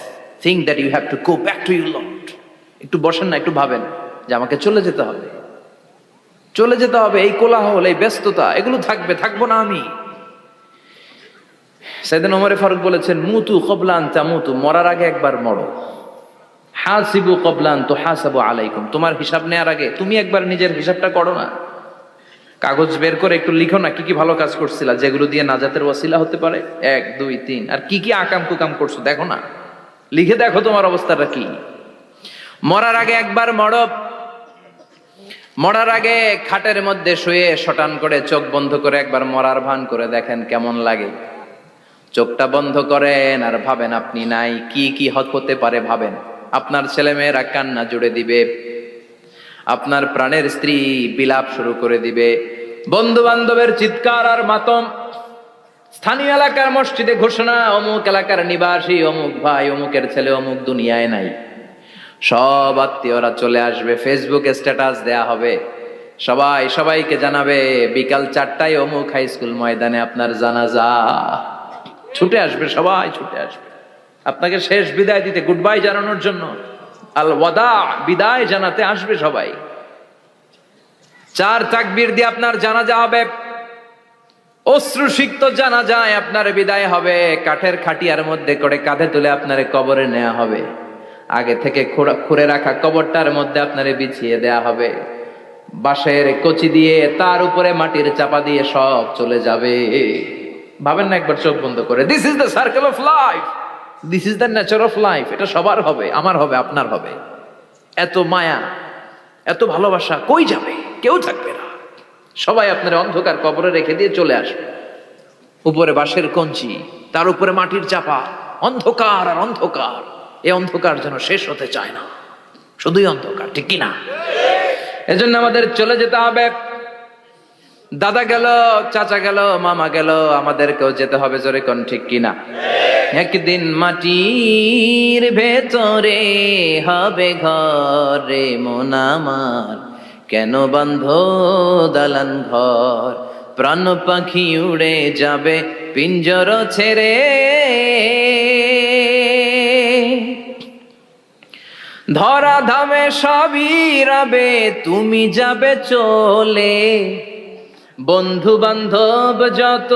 Think that you have to go back to your Lord. একটু বসেন না, একটু ভাবেন যে আমাকে চলে যেতে হবে, চলে যেতে হবে। এই কোলাহল, এই ব্যস্ততা এগুলো থাকবে, থাকবো না আমি। সাইয়েদনা ওমর ফারুক বলেছেন, মুতু ক্বাবলা আন তামুতু, মরার আগে একবার মরো। হাসিবু ক্বাবলা আন তুহাসাবু আলাইকুম, তোমার হিসাব নেওয়ার আগে তুমি একবার নিজের হিসাবটা করো না। কাগজ বের করে একটু লিখো না, কি কি ভালো কাজ করছিলা, যেগুলো দিয়ে নাজাতের ওয়াসিলা হতে পারে, 1 2 3, আর কি কি আকাম কুকাম করছো দেখো না, লিখে দেখো তোমার অবস্থাটা কি। মরার আগে একবার মরো। মরার আগে খাটের মধ্যে শুয়ে শটান করে চোখ বন্ধ করে একবার মরার ভান করে দেখেন কেমন লাগে। চোখটা বন্ধ করেন আর ভাবেন আপনি নাই, কি কি হতে পারে ভাবেন। আপনার ছেলে মেয়েরা কান্না জুড়ে দিবে, আপনার প্রাণের স্ত্রী বিলাপ শুরু করে দিবে, বন্ধু বান্ধবের চিৎকার আর মাতম, স্থানীয় এলাকার মসজিদে ঘোষণা, অমুক এলাকার নিবাসী অমুক ভাই অমুকের ছেলে অমুক দুনিয়ায় নাই। সব আত্মীয়রা চলে আসবে, ফেসবুকে স্ট্যাটাস দেয়া হবে, সবাই সবাইকে জানাবে বিকাল 4টায় অমুক হাই স্কুল ময়দানে আপনার জানাজা। ছুটে আসবে, সবাই ছুটে আসবে আপনাকে শেষ বিদায় দিতে, গুড বাই জানানোর জন্য, আল ওয়াদা, বিদায় জানাতে আসবে সবাই। 4 তাকবীর দিয়ে আপনার জানাজা হবে, অশ্রুসিক্ত জানাজায় আপনার বিদায় হবে। কাঠের খাটিয়ার মধ্যে করে কাঁধে তুলে আপনারে কবরে নেওয়া হবে, আগে থেকে খুঁড়ে রাখা কবরটার মধ্যে আপনারে বিছিয়ে দেয়া হবে, বাঁশের কচি দিয়ে তার উপরে মাটির চাপা দিয়ে সব চলে যাবে। ভাবেন না একবার চোখ বন্ধ করে, this is the circle of life, this is the nature of life. এটা সবার হবে, আমার হবে, আপনার হবে। এত মায়া, এত ভালোবাসা কই যাবে? কেউ থাকবে না, সবাই আপনার অন্ধকার কবরে রেখে দিয়ে চলে আসবে। উপরে বাঁশের কঞ্চি, তার উপরে মাটির চাপা, অন্ধকার আর অন্ধকার। এই অন্ধকার যেন শেষ হতে চায় না, শুধুই অন্ধকার, ঠিক কিনা? এজন্য আমাদের চলে যেতে হবে। দাদা গেল, চাচা গেল, মামা গেল, আমাদেরকেও যেতে হবে, জোরে কোন ঠিক কিনা? একদিন মাটির ভেতরে হবে ঘরে মন আমার, কেন বান্ধ দালান ঘর, প্রাণ পাখি উড়ে যাবে পিঞ্জর ছেড়ে। ধরা ধামে সবই রবে, তুমি যাবে চলে। বন্ধু বান্ধব যত,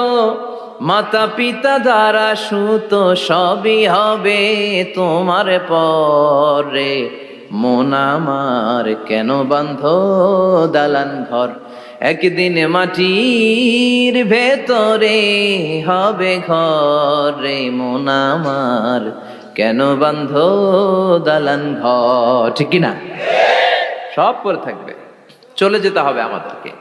মাতা পিতা দ্বারা সুত, সবই হবে তোমার পরে। মন আমার কেন বান্ধ দালান ঘর, একদিন মাটির ভেতরে হবে ঘরে। মন আমার কেন বান্ধ দালান ঘর, ঠিক কিনা? সব পরে থাকবে, চলে যেতে হবে আমাদেরকে।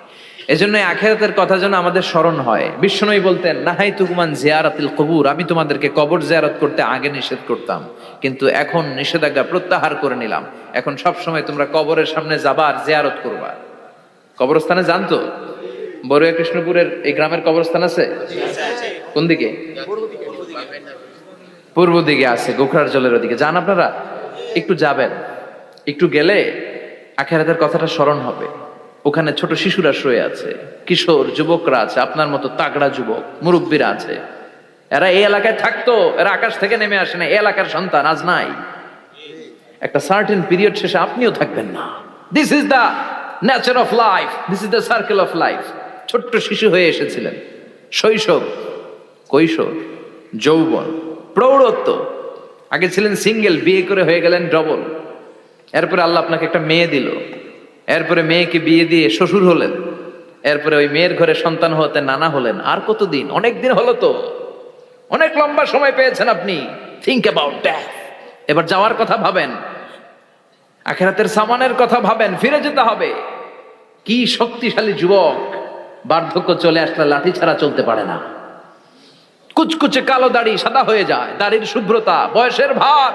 এজন্য আখিরাতের কথা যেন আমাদের স্মরণ হয়। বিশ্বনবী বলতেন, নাহাই তুকুমান জিয়ারাতিল কবুর, আমি তোমাদেরকে কবর জিয়ারত করতে আগে নিষেধ করতাম, কিন্তু এখন নিষেধাজ্ঞা প্রত্যাহার করে নিলাম। এখন সব সময় তোমরা কবরের সামনে যাবা আর জিয়ারত করবা। কবরস্থানে জানতো বড়ুয়া কৃষ্ণপুরের এই গ্রামের কবরস্থান আছে? কোন দিকে? পূর্ব দিকে আছে, গোখরার জলের ওদিকে। যান আপনারা, একটু যাবেন, একটু গেলে আখিরাতের কথাটা স্মরণ হবে। ওখানে ছোট শিশুরা শুয়ে আছে, কিশোর যুবকরা আছে, আপনার মতো তাগড়া যুবক, মুরব্বীরা আছে। এরা এই এলাকায় থাকতো, এরা আকাশ থেকে নেমে আসে না, এই এলাকার সন্তান, আজ নাই। একটা সার্টেন পিরিয়ড শেষে আপনিও থাকবেন না। This is the nature of life, this is the circle of life. ছোট্ট শিশু হয়ে এসেছিলেন, শৈশব, কৈশোর, যৌবন, প্রৌঢ়ত্ব। আগে ছিলেন সিঙ্গেল, বিয়ে করে হয়ে গেলেন ডবল। এরপরে আল্লাহ আপনাকে একটা মেয়ে দিল, এরপরে মেয়েকে বিয়ে দিয়ে শ্বশুর হলেন, এরপরে ওই মেয়ের ঘরে সন্তান হতে নানা হলেন। আর কতদিন? অনেক দিন হলো তো, অনেক লম্বা সময় পেয়েছেন আপনি। Think about that. এবার যাওয়ার কথা ভাবেন, আখিরাতের সামানের কথা ভাবেন, ফিরে যেতে হবে। কি শক্তিশালী যুবক, বার্ধক্য চলে আসলে লাঠি ছাড়া চলতে পারে না। কুচকুচে কালো দাড়ি সাদা হয়ে যায়, দাড়ির শুভ্রতা, বয়সের ভার,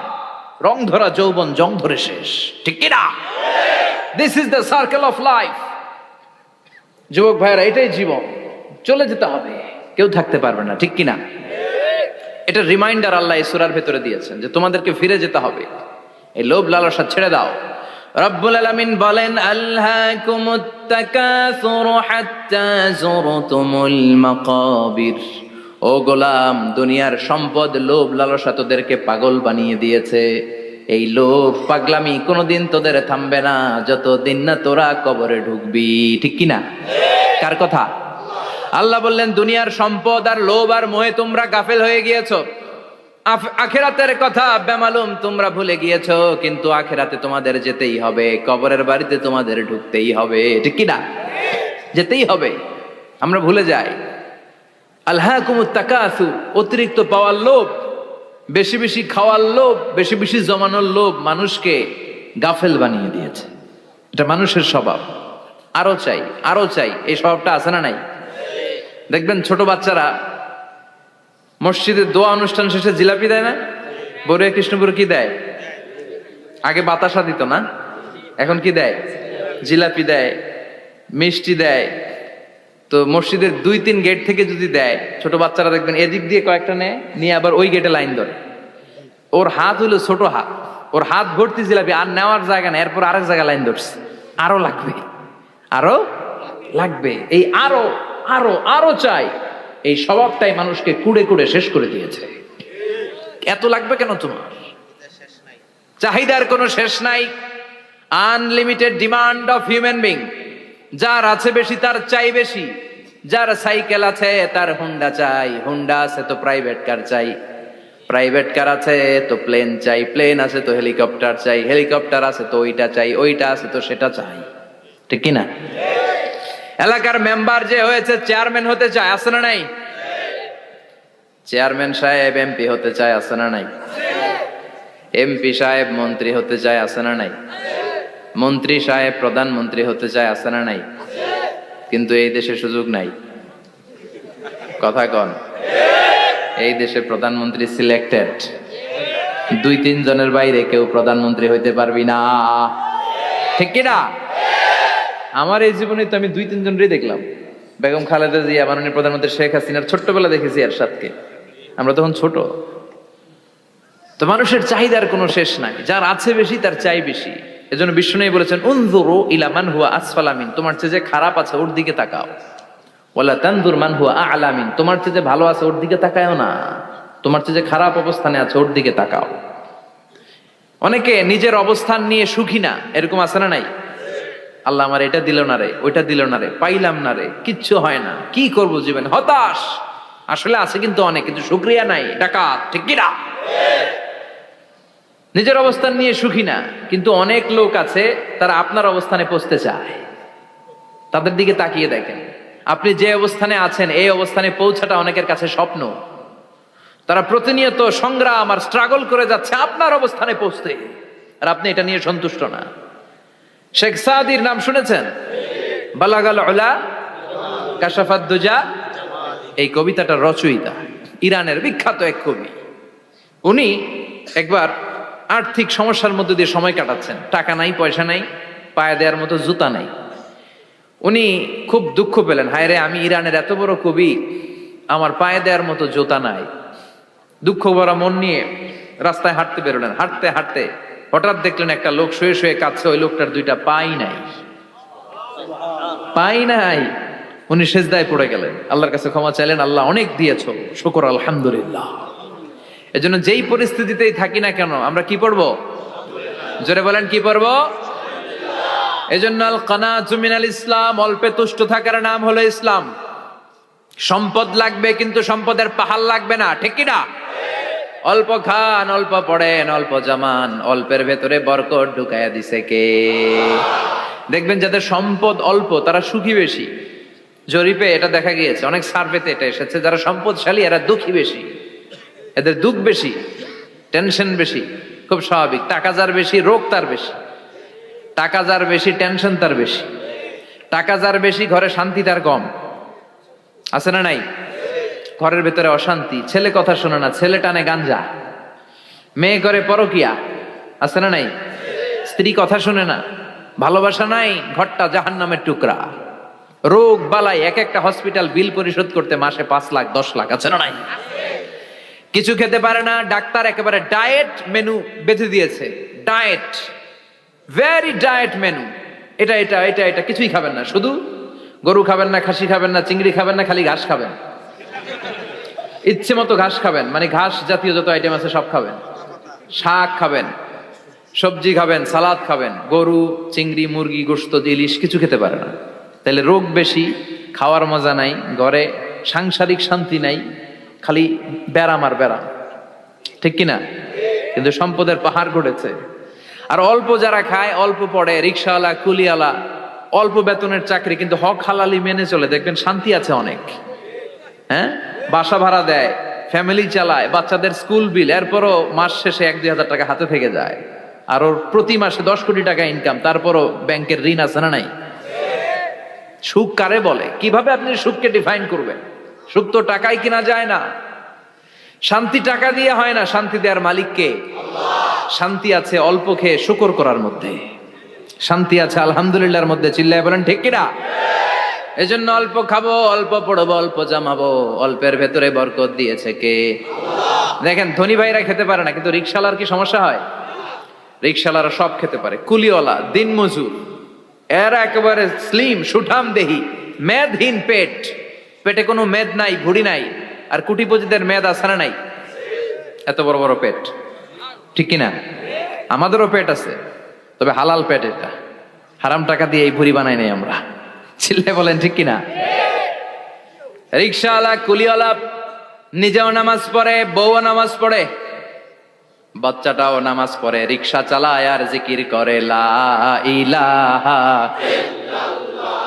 রং ধরা যৌবন জং ধরে শেষ, ঠিক কিনা? This is the circle of life. যুবক ভাইয়েরা, এটাই জীবন, চলে যেতে হবে, কেউ থাকতে পারবে না, ঠিক কিনা? এটা রিমাইন্ডার আল্লাহ এই সূরার ভেতরে দিয়েছেন যে তোমাদেরকে ফিরে যেতে হবে। এই লোভ লালসা ছেড়ে দাও। রব্বুল আলামিন বলেন, আলহাকুমুত তাকাসুর হাত্তা যুরতুমুল মাকাবির। ও গোলাম, দুনিয়ার সম্পদ, লোভ লালসা তোদেরকে পাগল বানিয়ে দিয়েছে। এই লোভ পাগলামি কোনোদিন তোদের থামবে না যতদিন না তোরা কবরে ঢুকবি, ঠিক কিনা? কার কথা? আল্লাহ বললেন, দুনিয়ার সম্পদ আর লোভ আর মোহে তোমরা গাফেল হয়ে গিয়েছো। আখিরাতের কথা বেমালুম তোমরা ভুলে গিয়েছো। কিন্তু আখিরাতে তোমাদের যেতেই হবে, কবরের বাড়িতে তোমাদের ঢুকতেই হবে, ঠিক কিনা? যেতেই হবে। আমরা ভুলে যাই। আলহাকুমুত তাকাসুর, অতিরিক্ত পাওয়ার লোভ, বেশি বেশি খাওয়ার লোভ, বেশি বেশি জমানোর লোভ মানুষকে গাফেল বানিয়ে দিয়েছে। এটা মানুষের স্বভাব। আরো চাই, আরো চাই, এই স্বভাবটা আছে না নাই? দেখবেন ছোট বাচ্চারা মসজিদের দোয়া অনুষ্ঠান শেষে জিলাপি দেয় না? বড়ুয়া কৃষ্ণপুর কি দেয়? আগে বাতাসা দিত না, এখন কি দেয়? জিলাপি দেয়, মিষ্টি দেয়। তো মসজিদের 2-3 গেট থেকে যদি দেয়, ছোট বাচ্চারা দেখবেন এদিক দিয়ে কয়েকটা নেয়, নিয়ে আবার ওই গেটে লাইন ধরে। ওর হাত হলো ছোট হাত, ওর হাত ভর্তি জিলাপি, আর নেওয়ার জায়গা নেই, এরপর আরেক জায়গায় লাইন ধরছে। আরো লাগবে, আরো লাগবে, এই আরো আরো আরো চাই। এই স্বভাবটাই মানুষকে কুড়ে কুড়ে শেষ করে দিয়েছে। এত লাগবে কেন তোমার? চাহিদার কোনো শেষ নাই। Unlimited demand of human being. যার আছে বেশি তার চাই বেশি। যার সাইকেল আছে তার হুন্ডা চাই, হুন্ডা আছে তো প্রাইভেট কার চাই, প্রাইভেট কার আছে তো প্লেন চাই, প্লেন আছে তো হেলিকপ্টার চাই, হেলিকপ্টার আছে তো ওইটা চাই, ওইটা আছে তো সেটা চাই, ঠিক কিনা? এলাকার মেম্বার যে হয়েছে চেয়ারম্যান হতে চায়, আছে না নাই? চেয়ারম্যান সাহেব এমপি হতে চায়, আছে না নাই? এমপি সাহেব মন্ত্রী হতে চায়, আছে না নাই? মন্ত্রী সাহেব প্রধানমন্ত্রী হতে চায়, আছে না নাই? কিন্তু এই দেশে সুযোগ নাই। কথা কন। এই দেশে প্রধানমন্ত্রী সিলেক্টেড। 2-3 জনের বাইরে কেউ প্রধানমন্ত্রী হইতে পারবি না, ঠিক কিনা? আমার এই জীবনে তো আমি 2-3 জনেরই দেখলাম। বেগম খালেদা জিয়া, মাননীয় প্রধানমন্ত্রী শেখ হাসিনার ছোট্টবেলা দেখেছি এরশাদকে, আমরা তখন ছোট। তো মানুষের চাহিদার কোনো শেষ নাই, যার আছে বেশি তার চাই বেশি। এজন্য বিষ্ণু বলেছেন, উনজুরু ইলা মান হুয়া আসফালা মিন, তোমার চেয়ে যে খারাপ আছে ওর দিকে তাকাও। ওয়ালা তানজুর মান হুয়া আ'লা মিন, তোমার চেয়ে যে ভালো আছে ওর দিকে তাকায়ও না, তোমার চেয়ে যে খারাপ অবস্থানে আছে ওর দিকে তাকাও। অনেকে নিজের অবস্থান নিয়ে সুখী না, এরকম আছে না নাই? আল্লাহ আমার এটা দিল না রে, ওইটা দিল না রে, পাইলাম না রে, কিচ্ছু হয় না, কি করবো জীবন, হতাশ। আসলে আছে কিন্তু অনেক, কিন্তু শুকরিয়া নাই, ডাকাত, ঠিক কিনা? নিজের অবস্থান নিয়ে সুখী না, কিন্তু অনেক লোক আছে তারা আপনার অবস্থানে পৌঁছতে চায়। তাদের দিকে তাকিয়ে দেখেন, আপনি যে অবস্থানে আছেন এই অবস্থানে পৌঁছাটা অনেকের কাছে স্বপ্ন। তারা প্রতিনিয়ত সংগ্রাম আর স্ট্রাগল করে যাচ্ছে আপনার অবস্থানে পৌঁছতে, আর আপনি এটা নিয়ে সন্তুষ্ট না। শেখ সাদির নাম শুনেছেন? বালাগাল উলা কাশাফাত দুজা, এই কবিতাটার রচয়িতা ইরানের বিখ্যাত এক কবি। উনি একবার আর্থিক সমস্যার মধ্যে দিয়ে সময় কাটাচ্ছেন, টাকা নাই, পয়সা নাই, পায়ে দেওয়ার মতো জুতা নাই। উনি খুব দুঃখ পেলেন, হায় রে, আমি ইরানের এত বড় কবি, আমার পায়ে দেওয়ার মতো জুতা নাই। দুঃখ ভরা মন নিয়ে রাস্তায় হাঁটতে বেরোলেন। হাঁটতে হাঁটতে হঠাৎ দেখলেন একটা লোক শুয়ে শুয়ে কাঁদছে, ওই লোকটার দুইটা পাই নাই, পাই নাই। উনি সেজদায় পড়ে গেলেন, আল্লাহর কাছে ক্ষমা চাইলেন, আল্লাহ অনেক দিয়েছো, শুকর আলহামদুলিল্লাহ। এজন্য যেই পরিস্থিতিতেই থাকি না কেন আমরা কি পড়বো? জোরে বলেন, কি পড়বো? এজন্য আল কানাতু মিনাল ইসলাম, অল্পে তুষ্ট থাকার নাম হলো ইসলাম। সম্পদ লাগবে কিন্তু সম্পদের পাহাড় লাগবে না, ঠিক কি না? অল্প খান, অল্প পড়েন, অল্প জামান, অল্পের ভেতরে বরকত ঢুকাইয়া দিছে কে? দেখবেন যাদের সম্পদ অল্প তারা সুখী বেশি। জরিপে এটা দেখা গিয়েছে, অনেক সার্ভেতে এটা এসেছে, যারা সম্পদশালী এরা দুঃখী বেশি, এদের দুঃখ বেশি, টেনশন বেশি। খুব স্বাভাবিক, টাকা যার বেশি রোগ তার বেশি, টাকা যার বেশি টেনশন তার বেশি, টাকা যার বেশি ঘরে শান্তি তার কম। আছে না নাই? ঘরের ভেতরে অশান্তি, ছেলে কথা শোনে না, ছেলে টানে গাঞ্জা, মেয়ে করে পরকিয়া। আছে না নাই? স্ত্রী কথা শোনে না, ভালোবাসা নাই, ঘরটা জাহান্নামের টুকরা। রোগ বালাই, এক একটা হসপিটাল বিল পরিশোধ করতে মাসে 5 লাখ 10 লাখ। আছে না নাই? কিছু খেতে পারে না, ডাক্তার একেবারে ডায়েট মেনু বেঁধে দিয়েছে। ডায়েট, ভেরি ডায়েট মেনু, এটা এটা এটা এটা কিছুই খাবেন না, শুধু গরু খাবেন না, খাসি খাবেন না, চিংড়ি খাবেন না, খালি ঘাস খাবেন। ইচ্ছে মতো ঘাস খাবেন, মানে ঘাস জাতীয় যত আইটেম আছে সব খাবেন, শাক খাবেন, সবজি খাবেন, সালাদ খাবেন। গরু, চিংড়ি, মুরগি, গোশত, ইলিশ কিছু খেতে পারে না। তাহলে রোগ বেশি, খাওয়ার মজা নাই, ঘরে সাংসারিক শান্তি নাই, খালি ব্যারাম আর ব্যারাম, ঠিক কিনা? কিন্তু সম্পদের পাহাড় গড়েছে। আর অল্প যারা খায়, অল্প পড়ে, রিক্সাওয়ালা, কুলিওয়ালা, অল্প বেতনের চাকরি, কিন্তু হক হালালি মেনে চলে, দেখবেন শান্তি আছে অনেক। হ্যাঁ, বাসা ভাড়া দেয়, ফ্যামিলি চালায়, বাচ্চাদের স্কুল বিল, এরপরও মাস শেষে 1-2 হাজার টাকা হাতে থেকে যায়। আর ওর প্রতি মাসে 10 কোটি টাকা ইনকাম, তারপরও ব্যাংকের ঋণ আছে না নাই? সুখ কারে বলে? কিভাবে আপনি সুখকে ডিফাইন করবেন? সুখ তো টাকায় কিনা যায় না, শান্তি টাকা দিয়ে হয় না, শান্তি দেওয়ার মালিক কে? শান্তি আছে অল্প খেয়ে শুকর করার মধ্যে, শান্তি আছে আলহামদুলিল্লাহর মধ্যে। চিল্লায় বলেন ঠিক কিনা? এজন্য অল্প খাবো, অল্প পড়বো, অল্প জামাবো, অল্পের ভেতরে বরকত দিয়েছে কে? দেখেন, ধনী ভাইরা খেতে পারে না, কিন্তু রিক্সাওয়ালার কি সমস্যা হয়? রিক্সাওয়ালারা সব খেতে পারে, কুলিওয়ালা, দিনমজুর, এরা একেবারে স্লিম সুঠাম দেহি, মেদহীন পেট, পেটে কোনো মেদ নাই, ভুড়ি নাই। আর কোটিপতিদের মেদ আছে না নাই? এত বড় বড় পেট, ঠিক কিনা? আমাদেরও পেট আছে, তবে হালাল পেট, এটা হারাম টাকা দিয়ে এই ভুড়ি বানাই নাই আমরা। চিল্লে বলেন ঠিক কিনা? রিক্সাওয়ালা, কুলিওয়ালা নিজেও নামাজ পড়ে, বউও নামাজ পড়ে, বাচ্চাটাও নামাজ পড়ে, রিক্সা চালায় আর জিকির করে লা ইলাহা ইল্লাল্লাহ,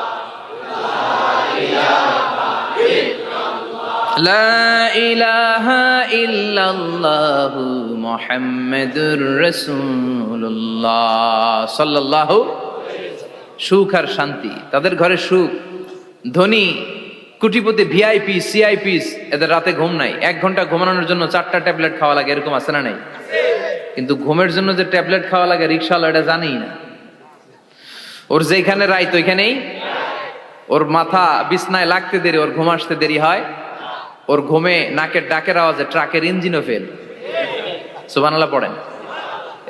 লা ইলাহা ইল্লাল্লাহু মুহাম্মাদুর রাসূলুল্লাহ সাল্লাল্লাহু। সুখ আর শান্তি, তাদের ঘরে সুখ। ধনী, কোটিপতি, ভিআইপি, সিআইপিস, এদের রাতে ঘুম নাই, 1 ঘন্টা ঘুমানোর জন্য 4টা ট্যাবলেট খাওয়া লাগে, এরকম আছে না নাই? কিন্তু ঘুমের জন্য যে ট্যাবলেট খাওয়া লাগে রিক্সাওয়ালা এটা জানেই না। ওর যেখানে রাইত ওইখানেই, ওর মাথা বিছনায় লাগতে দেরি, ওর ঘুম আসতে দেরি হয়, ওর ঘুমে নাকের ডাকের আওয়াজে ট্রাকের ইঞ্জিনও ফেল। সুবহানাল্লাহ পড়েন।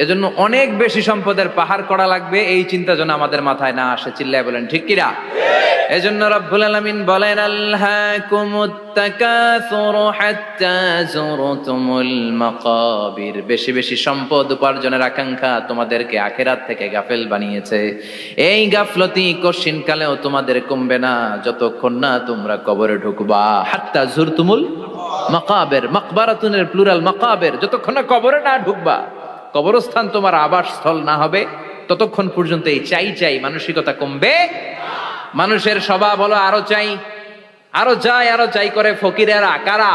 এজন্য অনেক বেশি সম্পদের পাহাড় করা লাগবে, এই চিন্তা যেন আমাদের মাথায় না আসে। চিল্লায় বলেন ঠিক কিনা? এজন্য রব্বুল আলামিন বলেন আল্হাকুমুত তাকাসুরু হাত্তা যুরতুমুল মাকাবির। বেশি বেশি সম্পদ উপার্জনের আকাঙ্ক্ষা তোমাদেরকে আখিরাত থেকে গাফেল বানিয়েছে। এই গাফলতি কশিনকালেও তোমাদের কমবে না যতক্ষণ না তোমরা কবরে ঢুকবা। হাত্তা যুরতুমুল মাকাবির, মাকবারাতুনের প্লুরাল মাকাবির, যতক্ষণ না কবরে না ঢুকবা, কবরস্থান তোমার আবাসস্থল না হবে, ততক্ষণ পর্যন্ত এই চাই চাই মানসিকতা কমবে। মানুষের স্বভাব হলো আরো চাই, আরো চাই, আরো চাই করে ফকিরেরা কারা?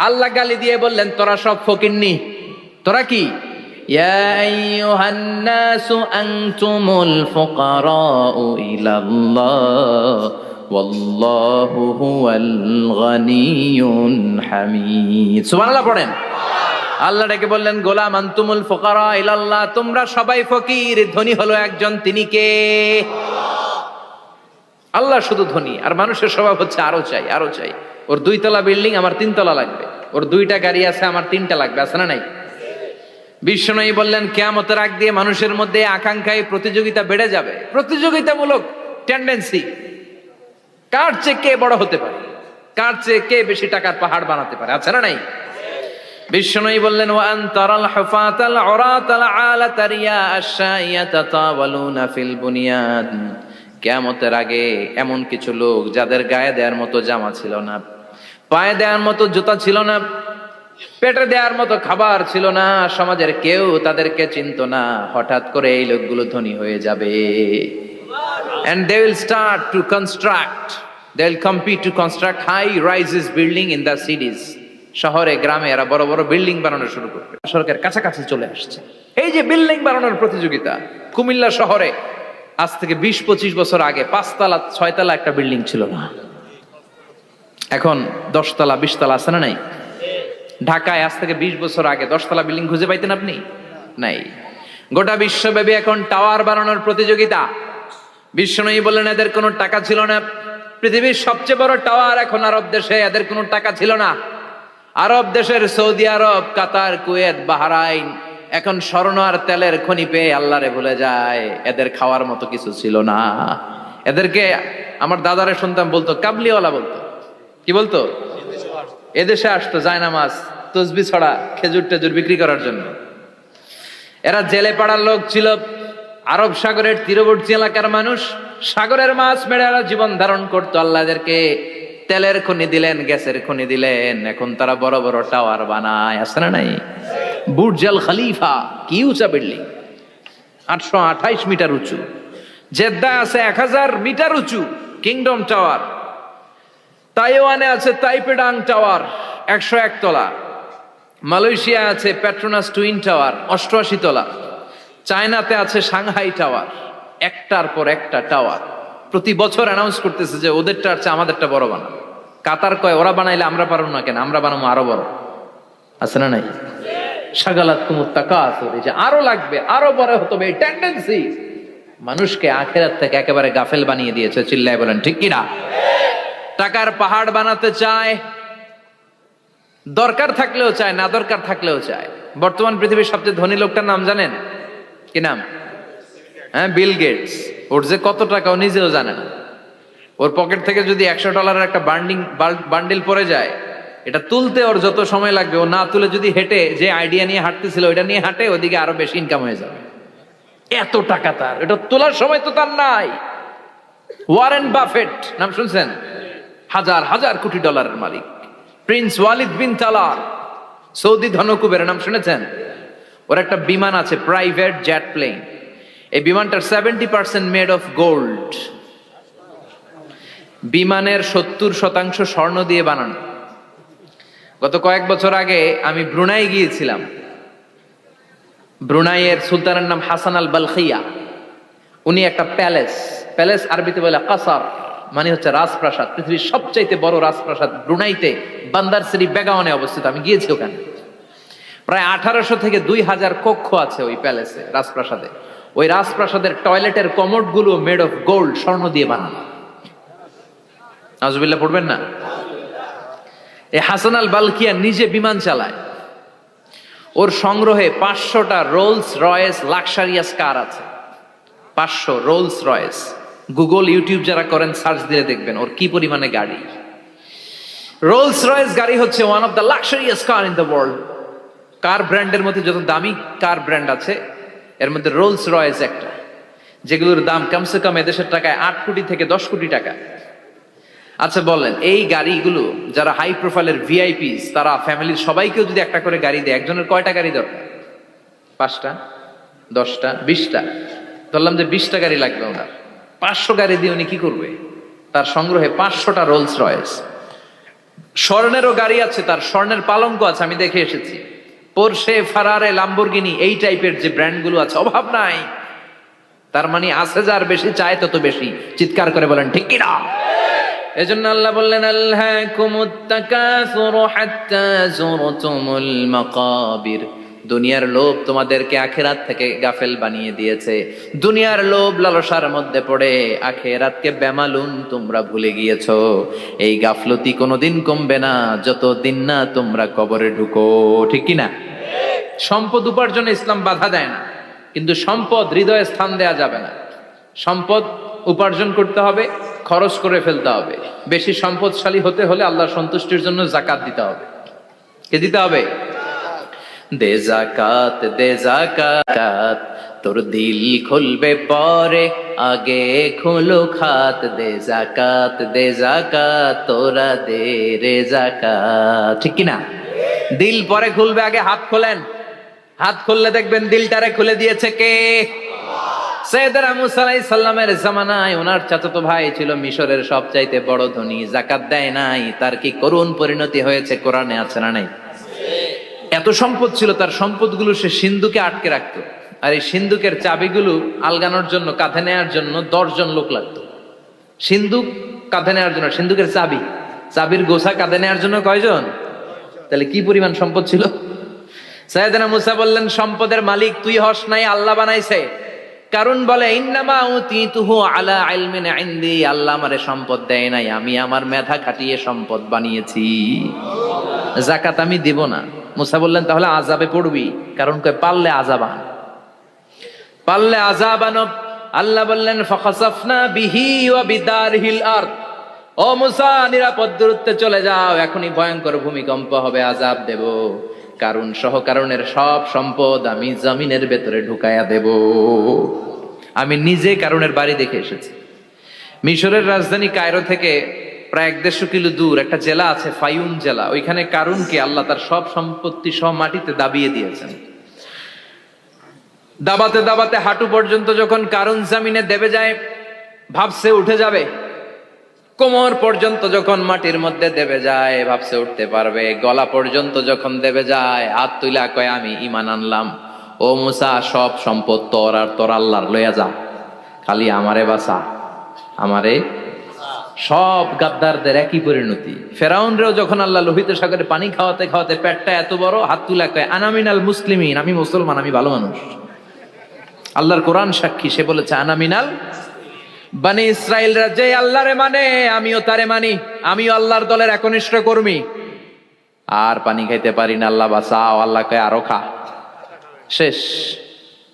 আল্লাহ গালি দিয়ে বললেন তোরা সব ফকিরনি। তোরা কি? ইয়া আইয়ুহান নাসু আনতুমুল ফুকারাউ ইলাল্লাহ ওয়াল্লাহু হুয়াল গানিয়ুল হামিদ। সুবহানাল্লাহ পড়েন। আল্লাহ ডেকে বললেন গোলাম আনতুমুল ফুকারা ইলাল্লাহ, তোমরা সবাই ফকির, ধনী হলো একজন, তিনি কে? আল্লাহ শুধু ধনী, আর মানুষের স্বভাব হচ্ছে আরো চাই, আরো চাই। ওর 2 তলা বিল্ডিং, আমার 3 তলা লাগবে। ওর 2টা গাড়ি আছে, আমার 3টা লাগবে। আছে না নাই? বিশ্বনবী বললেন কিয়ামতের আগ দিয়ে মানুষের মধ্যে আকাঙ্ক্ষায় প্রতিযোগিতা বেড়ে যাবে, প্রতিযোগিতামূলক টেন্ডেন্সি। কার চেয়ে কে বড় হতে পারে, কার চেয়ে কে বেশি টাকার পাহাড় বানাতে পারে। আছে না নাই? বিশ্বনবী বললেন ওয়া আনতারাল হুফাতাল উরাতাল আলাতা রিয়া আশ-শাইয়াতা তাওয়ালুনা ফিল বুনিয়ান। কিয়ামতের আগে এমন কিছু লোক যাদের গায়ে দেওয়ার মতো জামা ছিল না, পায়ে দেওয়ার মতো জুতা ছিল না, পেটে দেওয়ার মতো খাবার ছিল না, সমাজের কেউ তাদেরকে চিনতো না। হঠাৎ করে এই লোকগুলো ধনী হয়ে যাবে। And they will start to construct, they will compete to construct high rises building in the cities. শহরে গ্রামে এরা বড় বড় বিল্ডিং বানানো শুরু করবে। সরকার কাছাকাছি চলে আসছে। এই যে বিল্ডিং বানানোর প্রতিযোগিতা, কুমিল্লা শহরে আজ থেকে 20-25 বছর আগে 5 তলা 6 তলা একটা বিল্ডিং ছিল না, এখন 10 তলা 20 তলা। আছে না নাই? ঢাকায় আজ থেকে 20 বছর আগে 10 তলা বিল্ডিং খুঁজে পাইতেন আপনি? নাই। গোটা বিশ্বব্যাপী এখন টাওয়ার বানানোর প্রতিযোগিতা। বিশ্বনবী বললেন এদের কোনো টাকা ছিল না। পৃথিবীর সবচেয়ে বড় টাওয়ার এখন আরব দেশে, এদের কোনো টাকা ছিল না। আরব দেশের সৌদি আরব, কাতার, কুয়েত, বাহরাইন এখন স্বর্ণ আর তেলের খনি পেয়ে আল্লাহরে ভুলে যায়। এদের খাওয়ার মতো কিছু ছিল না। এদেরকে আমার দাদারে শুনতাম বলতো কাবলিওয়ালা বলতো। কি বলতো? এদেশে আসতো জায়নামাজ তসবি ছড়া খেজুর টেজুর বিক্রি করার জন্য। এরা জেলে পাড়ার লোক ছিল। আরব সাগরের তীরবর্তী এলাকার মানুষ, সাগরের মাছ মেরে এরা জীবন ধারণ করতো। আল্লাহ এদেরকে তেলের খনি দিলেন, গ্যাসের খনি দিলেন, এখন তারা বড় বড় টাওয়ার বানায়। আছে না নাই? বুর্জ আল খলিফা, কি উঁচা বিল্ডিং, 828 মিটার উঁচু। জেদ্দায় আছে 1000 মিটার উঁচু কিংডম টাওয়ার। তাইওয়ানে আছে তাইপেডাং টাওয়ার 101 তলা। মালয়েশিয়া আছে পেট্রোনাস টুইন টাওয়ার 88 তলা। চায়নাতে আছে সাংহাই টাওয়ার, একটার পর একটা টাওয়ার। প্রতি বছর অ্যানাউন্স করতেছে যে ওদেরটা আছে আমাদেরটা বড় বানাবো। কাতার কয় ওরা বানাইলে আমরা পারবো না কেন, আমরা বানাবো আরো বড়। আছে না নাই? শাগালাতকুমুত তাকাসুর, এই যে আরো লাগবে, আরো বড় হতে হবে, এই টেন্ডেন্সি মানুষকে আখিরাত থেকে একেবারে গাফেল বানিয়ে দিয়েছে। চিল্লায় বলেন ঠিক কিনা? টাকার পাহাড় বানাতে চায়, দরকার থাকলেও চায়, না দরকার থাকলেও চায়। বর্তমান পৃথিবীর সবচেয়ে ধনী লোকটার নাম জানেন? কি নাম? হ্যাঁ, বিল গেটস। ওর যে কত টাকা ও নিজেও জানে না। ওর পকেট থেকে যদি $100 একটা বান্ডিল পড়ে যায়, এটা তুলতে ওর যত সময় লাগবে, ও না তুলে যদি হেঁটে যে আইডিয়া নিয়ে হাঁটতেছিল ওইটা নিয়ে হাঁটে, ওদিকে আরো বেশি ইনকাম হয়ে যাবে। এত টাকা তার, এটা তোলার সময় তো তার নাই। ওয়ারেন বাফেট নাম শুনছেন? হাজার হাজার কোটি ডলারের মালিক। Prince Walid bin Talal, Saudi ধনকুবের নাম শুনেছেন? ওর একটা বিমান আছে, প্রাইভেট জেট প্লেন। এই বিমানটার 70% মেড অফ গোল্ড। বিমানের 70% স্বর্ণ দিয়ে বানানো। গত কয়েক বছর আগে আমি ব্রুনাই গিয়েছিলাম। ব্রুনাইয়ের সুলতানের নাম হাসান আল বালখিয়া। উনি একটা প্যালেস আরবিতে বলে কাসার, মানে হচ্ছে রাজপ্রাসাদ। পৃথিবীর সবচাইতে বড় রাজপ্রাসাদ ব্রুনাইতে বান্দার শরীফ বেগাওয়ানে অবস্থিত। আমি গিয়েছি ওখানে। প্রায় 1800 থেকে 2000 কক্ষ আছে ওই প্যালেসে, রাজপ্রাসাদে। ওই রাজপ্রাসাদের টয়লেটের কমোড গুলো মেড অফ গোল্ড, স্বর্ণ দিয়ে বানানো। নাউজুবিল্লাহ পড়বেন না? এই হাসান আল বালখিয়া নিজে বিমান চালায়। ওর সংগ্রহে 500টা রোলস রয়েস লাক্সারিয়াস কার আছে। 500 রোলস রয়েস গুগল ইউটিউব যারা করেন সার্চ দিলে দেখবেন ওর কি পরিমাণে গাড়ি। রোলস রয়েস গাড়ি হচ্ছে one of the luxurious car in the world. Car ব্র্যান্ডের মধ্যে যত দামি কার ব্র্যান্ড আছে এর মধ্যে রোলস রয়েস একটা, যেগুলোর দাম কমসে কম এদেশের টাকায় 8 কোটি থেকে 10 কোটি টাকা। আচ্ছা বলেন, এই গাড়িগুলো যারা হাই প্রোফাইলের ভিআইপিস, তারা ফ্যামিলির সবাইকেও যদি একটা করে গাড়ি দেয়, একজনের কয়টা গাড়ি দরকার? 5টা, 10টা, 20টা? ধরলাম যে 20টা গাড়ি লাগবে ওনার, 500 গাড়ি দিয়ে উনি কি করবে? তার সংগ্রহে 500টা রোলস রয়েস। স্বর্ণেরও গাড়ি আছে, তার স্বর্ণের পালঙ্ক আছে, আমি দেখে এসেছি। পোরশে, ফারারে, লাম্বরগিনি, এই টাইপের যে ব্র্যান্ডগুলো আছে, অভাব নাই। তার মানে আছে, যার বেশি চায় তত বেশি। চিৎকার করে বলেন ঠিক কিনা? এজন্য আল্লাহ বললেন, আল্লাহকুমুত তাকাসুরু হাত্তা যুরতুমুল মাকাবির। দুনিয়ার লোভ তোমাদেরকে আখিরাত থেকে গাফেল বানিয়ে দিয়েছে। দুনিয়ার লোভ লালসার মধ্যে পড়ে আখিরাতকে বেমালুম তোমরা ভুলে গিয়েছো। এই গাফলতি কোনোদিন কমবে না যতদিন না তোমরা কবরে ঢুকো। ঠিক কি না? সম্পদ উপার্জনে ইসলাম বাধা দেয় না, কিন্তু সম্পদ হৃদয়ে স্থান দেয়া যাবে না। সম্পদ উপার্জন করতে হবে, খরচ করে ফেলতে হবে। বেশি সম্পদশালী হতে হলে আল্লাহর সন্তুষ্টির জন্য যাকাত দিতে হবে। কে দিতে হবে? দে যাকাত, দে যাকাত, তোর দিল খুলবে পরে, আগে খুলো খাত। দে যাকাত, দে যাকাত, তোরা দে রে যাকাত। ঠিক কি না? দিল পরে খুলবে, আগে হাত খোলেন। হাত খুললে দেখবেন দিলটারে খুলে দিয়েছে কে? সাইয়েদনা মুসা আলাইহিস সালামের জামানায় ওনার চাচাতো ভাই ছিল মিশরের সবচাইতে বড় ধনী, যাকাত দেয় নাই। তার কি করুণ পরিণতি হয়েছে কোরআনে আছে না নাই? এত সম্পদ ছিল, তার সম্পদগুলো সে সিন্ধুকে আটকে রাখতো। আর এই সিন্ধুকের চাবিগুলো আলগানোর জন্য, কাঁধে নেওয়ার জন্য 10 জন লোক লাগতো। সিন্ধুক কাঁধে নেওয়ার জন্য, সিন্ধুকের চাবি, চাবির গোছা কাঁধে নেওয়ার জন্য কয়জন? তাহলে কি পরিমাণ সম্পদ ছিল? সাইয়েদনা মুসা বললেন, সম্পদের মালিক তুই হস নাই, আল্লাহ বানাইছে। কারণ বলে, ইন্নামা উতিতুহু আলা ইলমিন ইনদি, আল্লাহ আমারে সম্পদ দেয় নাই, আমি আমার মেধা খাটিয়ে সম্পদ বানিয়েছি। যাকাত আমি দিব না। মুসা বললেন, তাহলে আযাবে পড়বি। কারণ কয় পারলে আযাবান, পারলে আযাবান। আল্লাহ বললেন, ফাখাসাফনা বিহি ওয়া বিদারহিল আরদ। ও মুসা, নিরাপদ দূরত্বে চলে যাও, এখনই ভয়ঙ্কর ভূমিকম্প হবে, আযাব দেব। কারণ সহ কারণের সব সম্পদ আমি জমিনের ভেতরে ঢুকায়া দেব। আমি নিজে কারণের বাড়ি দেখে এসেছি। মিশরের রাজধানী কায়রো থেকে প্রায় 150 কিলো দূর একটা জেলা আছে, ফায়ুম জেলা। ওইখানে কারুনকে আল্লাহ তার সব সম্পত্তি সব মাটিতে দাবিয়ে দিয়েছেন। দাবাতে দাবাতে হাঁটু পর্যন্ত যখন কারুন জামিনে দেবে যায়, ভাবছে উঠে যাবে। কোমর পর্যন্ত যখন মাটির মধ্যে দেবে যায়, ভাবছে উঠতে পারবে। গলা পর্যন্ত যখন দেবে যায়, হাত তুইলা কয় আমি ঈমান আনলাম। ও মুসা, সব সম্পদ তোর আর তোর আল্লাহর লইয়া যা, খালি আমারে বাঁচা, আমারে। সব গাদ্দারদের একই পরিণতি। ফেরাউনরেও যখন আল্লাহ লোহিত সাগরে পানি খাওয়াতে খাওয়াতে পেটটা এত বড়, হাত তুলা কয় আনা মিনাল মুসলিমিন, আমি মুসলমান, আমি ভালো মানুষ। আল্লাহর কোরআন সাক্ষী, সে বলেছে আনা মিনাল। বনি ইসরাইলরা যে আল্লাহরে মানে, আমিও তারে মানি, আমিও আল্লাহর দলের একনিষ্ঠ কর্মী। আর পানি খাইতে পারি না, আল্লাহ বাঁচাও। আল্লাহ কয় আরো খা। শেষ,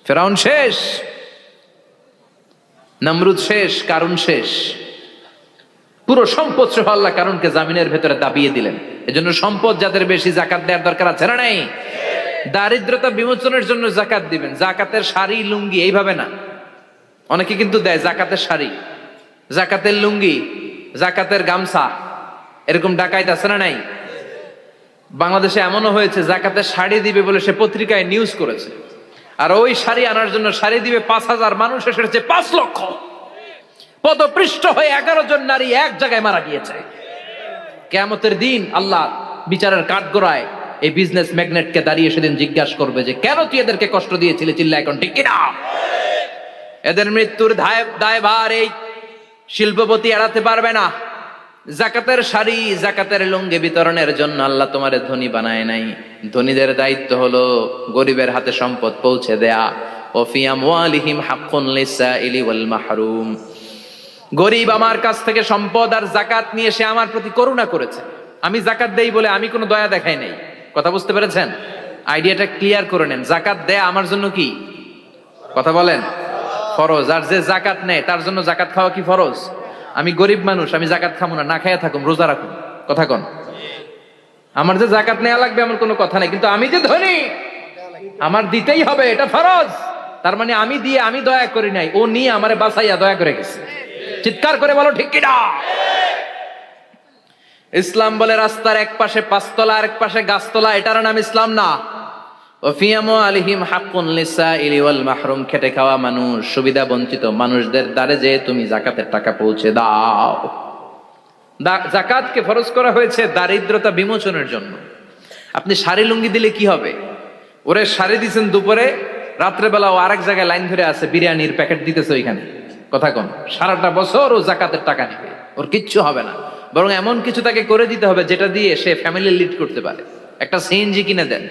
ফেরাউন শেষ, নমরুদ শেষ, কারুন শেষ। পুরো সম্পদ সহ আল্লাহ কারুনকে জামিনের ভেতরে দাবিয়ে দিলেন। এজন্য সম্পদ যাদের বেশি, যাকাত দেওয়ার দরকার আছে না নাই? দারিদ্রতা বিমোচনের জন্য যাকাত দিবেন। যাকাতের শাড়ি, লুঙ্গি এইভাবে না। অনেকে কিন্তু দেয় জাকাতের শাড়ি, জাকাতের লুঙ্গি, জাকাতের গামছা, এরকম ডাকাইত আছে না নাই? বাংলাদেশে এমনও হয়েছে, জাকাতের শাড়ি দিবে বলে সে পত্রিকায় নিউজ করেছে, আর ওই শাড়ি আনার জন্য শাড়ি দিবে 5,000, মানুষ এসেছে 5 লক্ষ। পদপৃষ্ঠ হয়ে 11 জন নারী এক জায়গায় মারা গিয়েছে। কিয়ামতের দিন আল্লাহ বিচারের কাঠগড়ায় এই বিজনেস ম্যাগনেটকে দাঁড়িয়ে সেদিন জিজ্ঞাসা করবে যে কেন তুই এদেরকে কষ্ট দিয়েছিলি? চিল্লা এখন ঠিক কিনা? এদের মৃত্যুর দায়ভার এই শিল্পপতি এড়াতে পারবে না। যাকাতের শাড়ি, যাকাতের লুঙ্গি বিতরণের জন্য আল্লাহ তোমারে ধনী বানায় নাই। ধনীদের দায়িত্ব হলো গরিবের হাতে সম্পদ পৌঁছে দেয়া। ওফি আমওয়ালিহিম হাক্কুন লিসাইলি ওয়াল মাহরুম। গরিব আমার কাছ থেকে সম্পদ আর যাকাত নিয়ে সে আমার প্রতি করুণা করেছে। আমি যাকাত দেই বলে আমি কোনো দয়া দেখাই নাই। কথা বুঝতে পেরেছেন? আইডিয়াটা ক্লিয়ার করে নেন। যাকাত দেয়া আমার জন্য কি? কথা বলেন। ফরজ। আর যে জাকাত নেয় তার জন্য জাকাত খাওয়া কি ফরজ? আমি গরিব মানুষ, আমি জাকাত খাবো না, না খাইয়া থাকুম, রোজা রাখুন, কথা কন। আমার যে জাকাত নেওয়া লাগবে এমন কোনো কথা নাই, কিন্তু আমি যে ধনী আমার দিতেই হবে, এটা ফরজ। তার মানে আমি দিয়ে আমি দয়া করি নাই, ও নিয়ে আমারে বাঁচাইয়া দয়া করে গেছে। চিৎকার করে বলো ঠিক কিনা। ইসলাম বলে রাস্তার এক পাশে পাঁচতলা আর এক পাশে গাছতলা, এটার নাম ইসলাম না। ওফিয়ামু আলিহিম হাক্কুন লিসাইলি ওয়াল মাহরুম, খেটে খাওয়া মানুষ, সুবিধা বঞ্চিত মানুষদের দ্বারে যে তুমি জাকাতের টাকা পৌঁছে দাও। জাকাতকে ফরজ করা হয়েছে দারিদ্রতা বিমোচনের জন্য। আপনি শাড়ি লুঙ্গি দিলে কি হবে? ওরে শাড়ি দিচ্ছেন দুপুরে, রাত্রেবেলা ও আরেক জায়গায় লাইন ধরে আছে, বিরিয়ানির প্যাকেট দিতেছে ওইখানে, কথা কন। সারাটা বছর ও জাকাতের টাকা নেবে, ওর কিচ্ছু হবে না। বরং এমন কিছু তাকে করে দিতে হবে যেটা দিয়ে সে ফ্যামিলি লিড করতে পারে। একটা সিএনজি কিনে দেন,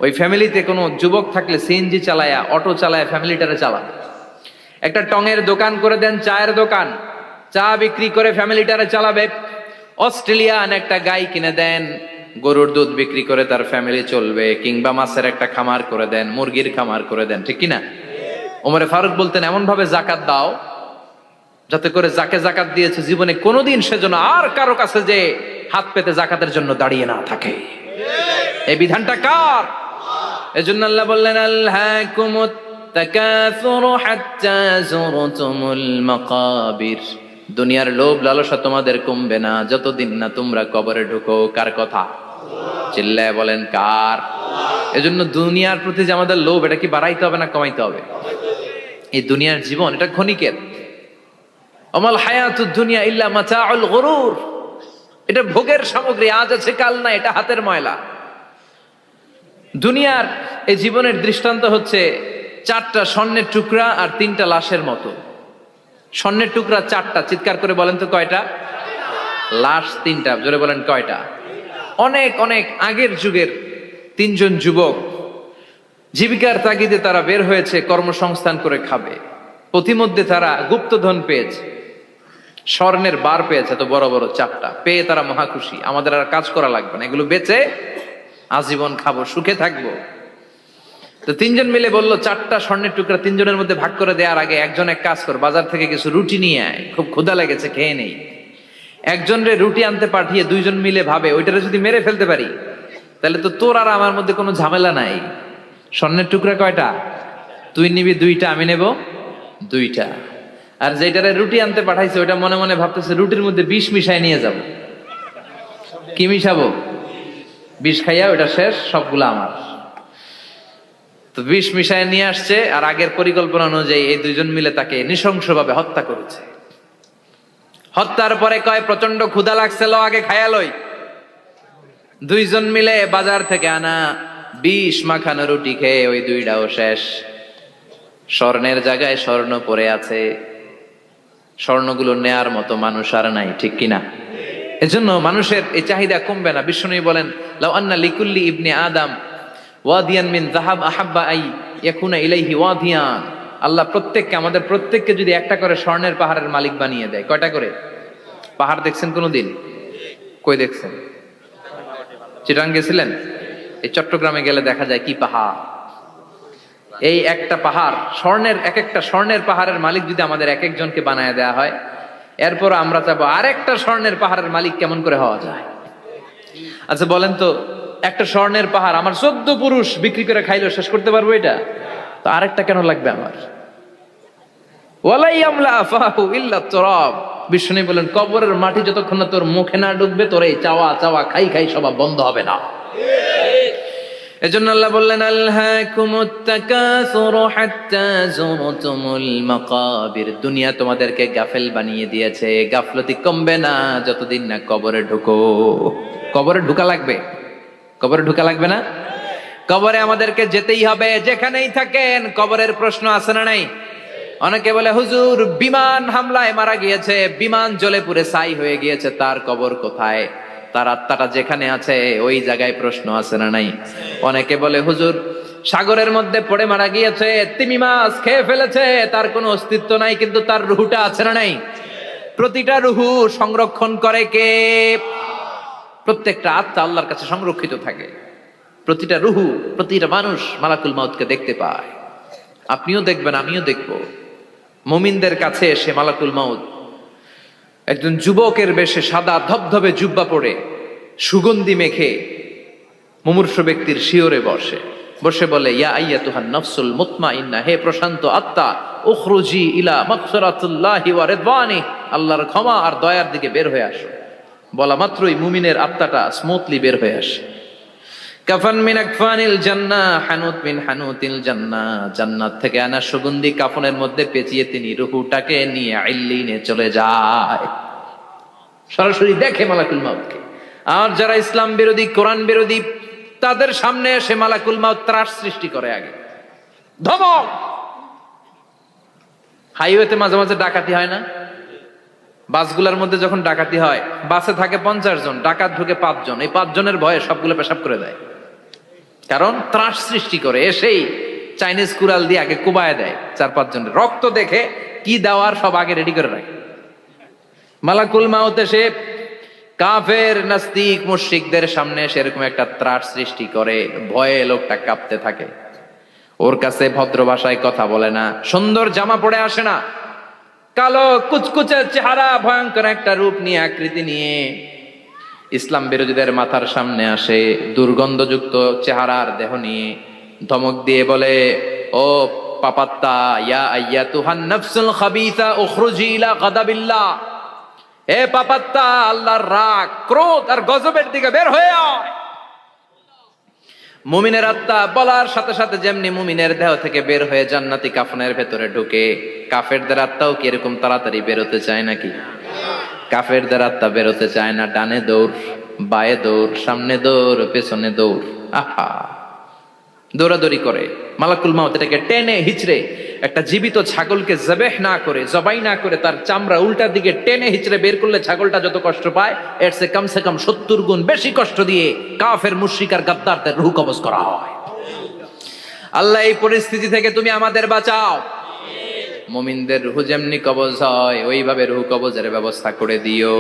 ওই ফ্যামিলিতে কোনো যুবক থাকলে সিএনজি চালায়া, অটো চালায়া ফ্যামিলিটারে চালাবে। একটা টঙের দোকান করে দেন, চায়ের দোকান, চা বিক্রি করে ফ্যামিলিটারে চালাবে। অস্ট্রেলিয়ান একটা গাই কিনে দেন, গরুর দুধ বিক্রি করে তার ফ্যামিলি চলবে। কিংবা মাছের একটা খামার করে দেন, মুরগির খামার করে দেন, ঠিক কিনা? ওমরে ফারুক বলতেন এমন ভাবে জাকাত দাও যাতে করে যাকে জাকাত দিয়েছে জীবনে কোনোদিন সেজন্য আর কারো কাছে যে হাত পেতে জাকাতের জন্য দাঁড়িয়ে না থাকে। এই বিধানটা কার? এজন্য আল্লাহ বললেন আলহাকুমুত তাকাসুরু হাত্তা যুরতুমুল মাকাবির, দুনিয়ার লোভ লালসা তোমাদের কমবে না যতদিন না তোমরা কবরে ঢুকো। কার কথা? চিল্লায় বলেন কার? এজন্য দুনিয়ার প্রতি যে আমাদের লোভ, এটা কি বাড়াইতে হবে না কমাইতে হবে? এই দুনিয়ার জীবন এটা ক্ষণিকের। আমাল হায়াতুদ দুনিয়া ইল্লা মাতাউল গুরুর, এটা ভোগের সামগ্রী, আজ আছে কাল না, এটা হাতের ময়লা। দুনিয়ার এই জীবনের দৃষ্টান্ত হচ্ছে চারটা স্বর্ণের টুকরা আর তিনটা লাশের মতো। স্বর্ণের টুকরা চারটা, চিৎকার করে বলেন তো কয়টা? লাশ তিনটা, জোরে বলেন কয়টা? অনেক অনেক আগের যুগের তিনজন যুবক জীবিকার তাগিদে তারা বের হয়েছে কর্মসংস্থান করে খাবে। পথিমধ্যে তারা গুপ্তধন পেয়েছে, স্বর্ণের বার পেয়েছে, তো বড় বড় চারটা পেয়ে তারা মহা খুশি। আমাদের আর কাজ করা লাগবে না, এগুলো বেচে আজীবন খাবো, সুখে থাকবো। তো তিনজন মিলে বললো চারটা স্বর্ণের টুকরা তিনজনের মধ্যে ভাগ করে দেওয়ার আগে একজন এক কাজ কর, বাজার থেকে কিছু রুটি নিয়ে আয়, খুব ক্ষুধা লেগেছে, খেয়ে নেই। একজন রে রুটি আনতে পাঠিয়ে দুইজন মিলে ভাবে ওইটারে যদি মেরে ফেলতে পারি তাহলে তো তোর আর আমার মধ্যে কোনো ঝামেলা নাই। স্বর্ণের টুকরা কয়টা? তুই নিবি দুইটা, আমি নেব দুইটা। আর যেটারে রুটি আনতে পাঠাইছে ওইটা মনে মনে ভাবতেছে রুটির মধ্যে বিষ মিশাই নিয়ে যাব। কি মিশাবো? বিষ খাইয়া ওইটা শেষ, সবগুলো আমার। তো বিষ মিশাই নিয়ে আসছে, আর আগের পরিকল্পনা অনুযায়ী এই দুইজন মিলে তাকে নৃশংসভাবে হত্যা করেছে। হত্যার পরে কয় প্রচন্ড ক্ষুধা লাগছে, লো আগে খায়া লই। দুইজন মিলে বাজার থেকে আনা বিষ মাখানো রুটি খেয়ে ওই দুইটাও শেষ। স্বর্ণের জায়গায় স্বর্ণ পড়ে আছে, স্বর্ণগুলো নেয়ার মতো মানুষ আর নাই, ঠিক কিনা? এজন্য মানুষের এই চাহিদা কমবে না। বিশ্বনবী বলেন লাউ আন্না লিকুল্লি ইবনে আদম ওয়াদিয়ান মিন যাহাব আহাব্বা আই ইয়াকুনা ইলাইহি ওয়াদিয়ান, আল্লাহ প্রত্যেককে, আমাদের প্রত্যেককে যদি একটা করে স্বর্ণের পাহাড়ের মালিক বানিয়ে দেয়। কয়টা করে পাহাড় দেখছেন কোনোদিন? কই দেখছেন? চিটাং গেছিলেন? এই চট্টগ্রামে গেলে দেখা যায় কি পাহাড়। এই একটা পাহাড় স্বর্ণের, এক একটা স্বর্ণের পাহাড়ের মালিক যদি আমাদের এক একজনকে বানায় দেওয়া হয়, এরপর আমরা চাবো আরেকটা স্বর্ণের পাহাড়ের মালিক কেমন করে হওয়া যায়। আচ্ছা বলেন তো, একটা স্বর্ণের পাহাড় আমার 14 পুরুষ বিক্রি করে খাইলেও শেষ করতে পারবো এটা? তো আরেকটা কেন লাগবে আমার? ওয়ালাই আমলা আফাহু ইল্লা তুরাব, বিষ্ণু বলেন কবরের মাটি যতক্ষণ না তোর মুখে না ঢুকবে তোর এই চাওয়া চাওয়া খাই খাই স্বভাব বন্ধ হবে না। এজন্য আল্লাহ বললেন আলহাকুমুত তাকাসুরু হাত্তা যুরতুমুল মাকাবির, দুনিয়া তোমাদেরকে গাফেল বানিয়ে দিয়েছে, গাফলতি কমবে না যতদিন না কবরে ঢুকো। কবরে ঢুকা লাগবে, কবরে ঢুকা লাগবে না? কবরে আমাদেরকে যেতেই হবে, যেখানেই থাকেন। কবরের প্রশ্ন আছে না নাই? অনেকে বলে হুজুর বিমান হামলায় মারা গিয়েছে, বিমান জ্বলে পুড়ে ছাই হয়ে গিয়েছে, তার কবর কোথায়? তার আত্মাটা যেখানে আছে ওই জায়গায় প্রশ্ন আছে না নাই? অনেকে বলে হুজুর সাগরের মধ্যে পড়ে মারা গিয়েছে, তিমি মাছ খেয়ে ফেলেছে, তার কোনো অস্তিত্ব নাই, কিন্তু তার রুহুটা আছে না নাই? প্রতিটা রুহু সংরক্ষণ করে কে? প্রত্যেকটা আত্মা আল্লাহর কাছে সংরক্ষিত থাকে। প্রতিটা রুহু, প্রতিটা মানুষ মালাকুল মাউতকে দেখতে পায়। আপনিও দেখবেন, আমিও দেখব। মুমিনদের কাছে এসে মালাকুল মাউত একজন যুবকের বেশে সাদা ধবধবে জুব্বা পরে সুগন্ধি মেখে মুমূর্ষু ব্যক্তির শিওরে বসে বলে, ইয়া আইয়াতুহান নাফসুল মুতমাইন্না, হে প্রশান্ত আত্মা, উখরুজি ইলা মাগফিরাতুল্লাহি ওয়া রিদওয়ানি, আল্লাহর ক্ষমা আর দয়ার দিকে বের হয়ে আসো। বলা মাত্রই মুমিনের আত্মাটা স্মুথলি বের হয়ে আসে। কাফান মিন আকফানিল জান্নাহ, হানুত মিন হানুতিল জান্নাহ, জান্নাত থেকে আনা সুগন্ধি কাফনের মধ্যে পেঁচিয়ে তিনি রূহটাকে নিয়ে ইল্লিনে চলে যায়। সরাসরি দেখে মালাকুল মাউতকে। আর যারা ইসলাম বিরোধী, কোরআন বিরোধী, তাদের সামনে এসে মালাকুল মাউত ত্রাস সৃষ্টি করে। আগে ধমক। হাইওয়েতে মাঝে মাঝে ডাকাতি হয় না? বাসগুলোর মধ্যে যখন ডাকাতি হয়, বাসে থাকে 50 জন, ডাকাত ঢুকে 5 জন, এই 5 জনের ভয়ে সবগুলো পেশাব করে দেয়। কারণ ত্রাস সৃষ্টি করে। এসেই চাইনিজ কুড়াল দিয়ে আগে কুবায় দেয় 4-5 জনের। রক্ত দেখে কি দেওয়ার সব আগে রেডি করে রাখে। মালাকুল মাউত এসে কাফের নাস্তিক মুশরিকদের সামনে সেরকম একটা ত্রাস সৃষ্টি করে। ভয়ে লোকটা কাঁপতে থাকে। ওর কাছে ভদ্র ভাষায় কথা বলে না, সুন্দর জামা পরে আসে না, কালো কুচকুচে চেহারা, ভয়ঙ্কর একটা রূপ নিয়ে, আকৃতি নিয়ে ইসলাম বিরোধীদের মাথার সামনে আসে। দুর্গন্ধযুক্ত চেহারার দেহ নিয়ে ধমক দিয়ে বলে, ও পাপাত্তা, ইয়া আইয়াতুহান নাফসুল খাবিসা উখরুজি ইলা গাদাবিল্লাহ, হে পাপাত্তা, আল্লাহর রাগ, ক্রোধ আর গজবের দিকে বের হয়ে আয়। মুমিনের আত্মা বলার সাথে সাথে যেমনি মুমিনের দেহ থেকে বের হয়ে জান্নাতি কাফনের ভেতরে ঢুকে, কাফেরদের আত্মাও কি এরকম তাড়াতাড়ি বেরোতে চায় নাকি? কাফেরদের আত্মা বেরোতে চায় না। ডানে দৌড়, বায়ে দৌড়, সামনে দৌড়, পেছনে দৌড়, আহা, দৌড়াদৌড়ি করে। মালাকুল মাউত এটাকে টেনে হিচড়ে, একটা জীবিত ছাগলকে জবেহ না করে, জবাই না করে, তার চামড়া উল্টার দিকে টেনে হিচড়ে বের করলে ছাগলটা যত কষ্ট পায়, এর চেয়ে কমসে কম 70 গুণ বেশি কষ্ট দিয়ে কাফের মুশরিক আর গাদ্দারদের রূহ কবজ করা হয়। আল্লাহ, এই পরিস্থিতি থেকে তুমি আমাদের বাঁচাও। মুমিনদের রূহ যেমনি কবজ হয়, ওইভাবে রূহ কবজের ব্যবস্থা করে দিও।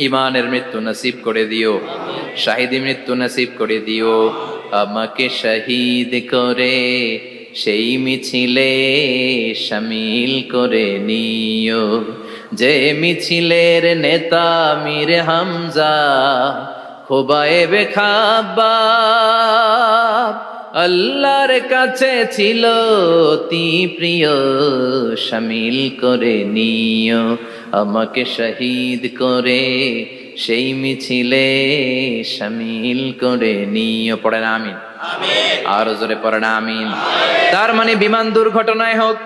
ইমানের মৃত্যু নসিব করে দিও, শাহিদি মৃত্যু নসিব করে দিও। আমাকে শহীদ করে সেই মিছিলে শামিল করে নিও, যে মিছিলের নেতা মীর হামজা, খোবায়েবে খাব্বাব, আল্লাহর কাছে ছিল অতি প্রিয়, শামিল করে নিও। আমাকে শহীদ করে সেই মিছিলে শামিল করে নিও। পড়েন আমিন। আর জোরে পড়েন আমিন। তার মানে বিমান দুর্ঘটনায় হোক,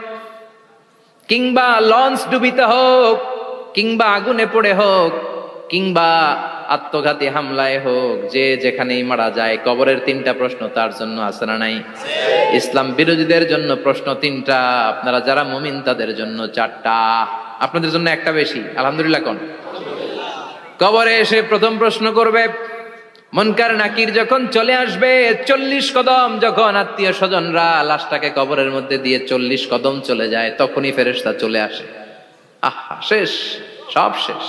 কিংবা লঞ্চ ডুবিতে হোক, কিংবা আগুনে পড়ে হোক, কিংবা আত্মঘাতী হামলায় হোক, যে যেখানেই মারা যায়, কবরের 3টা প্রশ্ন তার জন্য আছে না নাই? ইসলাম বিরোধীদের জন্য প্রশ্ন 3টা, আপনারা যারা মুমিন তাদের জন্য 4টা। আপনাদের জন্য একটা বেশি, আলহামদুলিল্লাহ। কোন? কবরে এসে প্রথম প্রশ্ন করবে, মুনকার নাকির যখন চলে আসবে, 40 কদম যখন আত্মীয় স্বজনরা লাশটাকে কবরের মধ্যে দিয়ে 40 কদম চলে যায়, তখনই ফেরেশতা চলে আসে। আহা, শেষ, সব শেষ।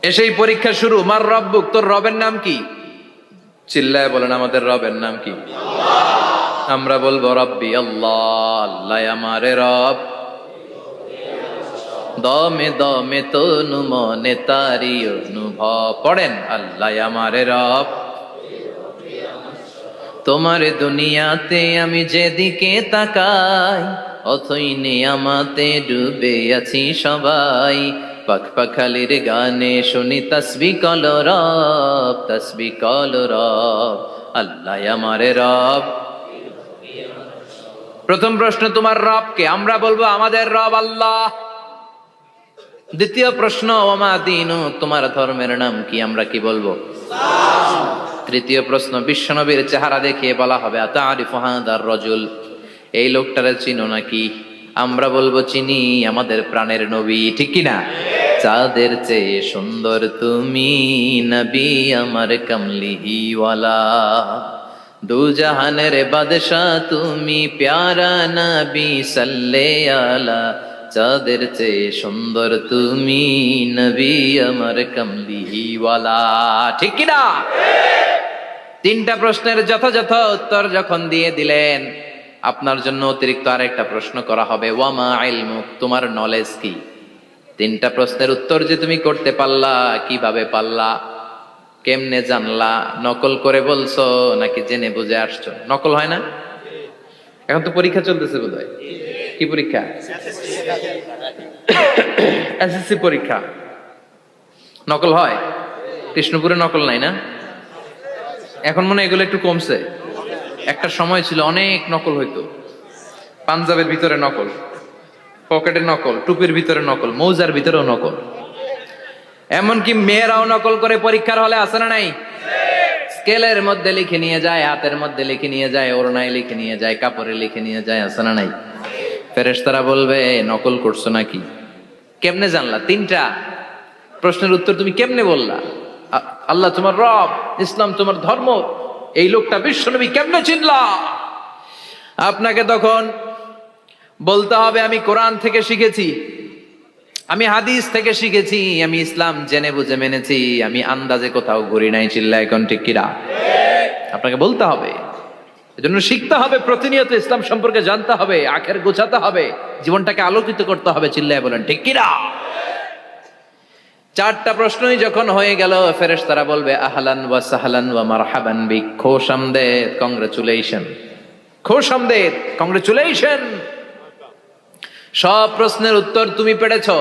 এসেই পরীক্ষা শুরু। মার রব্বুক, তোর রবের নাম কি? চিল্লায় বলেন, আমাদের রবের নাম কি? আমরা বলবো রব্বি আল্লাহ, আল্লাহ আমারে রব। দমে দমে তনু মনে তারি অনুভব। পড়েন, আল্লাহ আমারে রব। তোমার দুনিয়াতে আমি যেদিকে তাকাই, অথই নিয়ামতে ডুবে আছি সবাই। পাখ পাখালির গানে শুনি তসবিহ কল রব, তসবিহ কল রব, আল্লাহ আমারে রব। প্রথম প্রশ্ন, তোমার রব কে? আমরা বলবো আমাদের রব আল্লাহ। দ্বিতীয় প্রশ্ন, ওমা দীনু, তোমার ধর্মের নাম কি? আমরা কি বলবো? তৃতীয় প্রশ্ন, বিশ্বনবীর চেহারা দেখিয়ে বলা হবে, আতারিফু হাদার রাজুল, এই লোকটারে চিনো নাকি? আমরা বলবো চিনি, আমাদের প্রাণের নবী, ঠিক কি না? চাঁদের চেয়ে সুন্দর তুমি নবী আমার কমলিওয়ালা, দু জাহানের বাদশা তুমি প্যারা নবী সাল্লে আলা, চাঁদের চেয়ে সুন্দর তুমি নবী আমার কমলিওয়ালা, ঠিক কি না? 3টা প্রশ্নের যথাযথ উত্তর যখন দিয়ে দিলেন, আপনার জন্য অতিরিক্ত আরেকটা প্রশ্ন করা হবে, ওয়ামা ইলমুক, তোমার নলেজ কি? তিনটা প্রশ্নের উত্তর যে তুমি করতে পারলা, কিভাবে পারলা, কেমনে জানলা, নকল করে বলছো নাকি জেনে বুঝে আসছো? নকল হয় না? এখন তো পরীক্ষা চলতেছে বোধহয়। কি পরীক্ষা? এসএসসি পরীক্ষা। নকল হয়? কৃষ্ণপুরে নকল নাই না? এখন মনে হয় এগুলো একটু কমছে। একটা সময় ছিল অনেক নকল হইতো। পাঞ্জাবের ভিতরে নকল, পকেটে নকল, টুপির ভিতরে নকল, মৌজার ভিতরেও নকল। এমনকি মেয়েরাও নকল করে পরীক্ষার হলে, আছে না নাই? স্কেলের মধ্যে লিখে নিয়ে যায়, হাতের মধ্যে লিখে নিয়ে যায়, ওড়নায় লিখে নিয়ে যায়, কাপড়ে লিখে নিয়ে যায়, আছে না নাই? ফেরেশতারা বলবে নকল করছো নাকি? কেমনে জানলা? তিনটা প্রশ্নের উত্তর তুমি কেমনে বললা? আল্লাহ তোমার রব, ইসলাম তোমার ধর্ম, এই লোকটা বিশ্বনবী, কেমনে চিনলা? আপনাকে তখন বলতে হবে আমি কোরআন থেকে শিখেছি, আমি হাদিস থেকে শিখেছি, আমি ইসলাম জেনে বুঝে মেনেছি, আমি আন্দাজে কোথাও ঘুরি নাই। চিল্লা এখন ঠিক কিরা? আপনাকে বলতে হবে। এজন্য শিখতে হবে, প্রতিনিয়ত ইসলাম সম্পর্কে জানতে হবে, আখের গোছাতে হবে, জীবনটাকে আলোকিত করতে হবে। চিল্লায় বলেন ঠিক কিরা? চারটা প্রশ্নই যখন হয়ে গেল, ফেরেশতারা বলবে আহলান ওয়া সাহলান ওয়া মারহাবান বিক, খোশামদেদ, কংগ্রেচুলেশন, খোশামদেদ, কংগ্রেচুলেশন। সব প্রশ্নের উত্তর তুমি পেরেছো।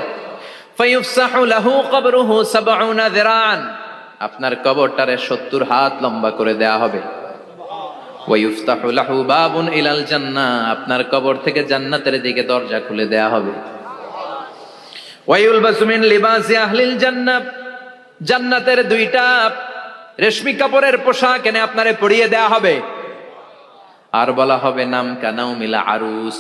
ফায়ুফসাহু লাহু কবরুহু ৭০ যিরান, আপনার কবরটারে ৭০ হাত লম্বা করে দেয়া হবে। ওয়া ইফতাহু লাহু বাবুন ইলাল জান্নাহ, আপনার কবর থেকে জান্নাতের দিকে দরজা খুলে দেয়া হবে। ওয়া ইউলবাসু মিন লিবাসি আহলিল জান্নাহ, জান্নাতের দুইটা রেশমি কাপড়ের পোশাক এনে আপনারে পরিয়ে দেয়া হবে। আর বলা হবে নাম কানাউ মিলা আরুস,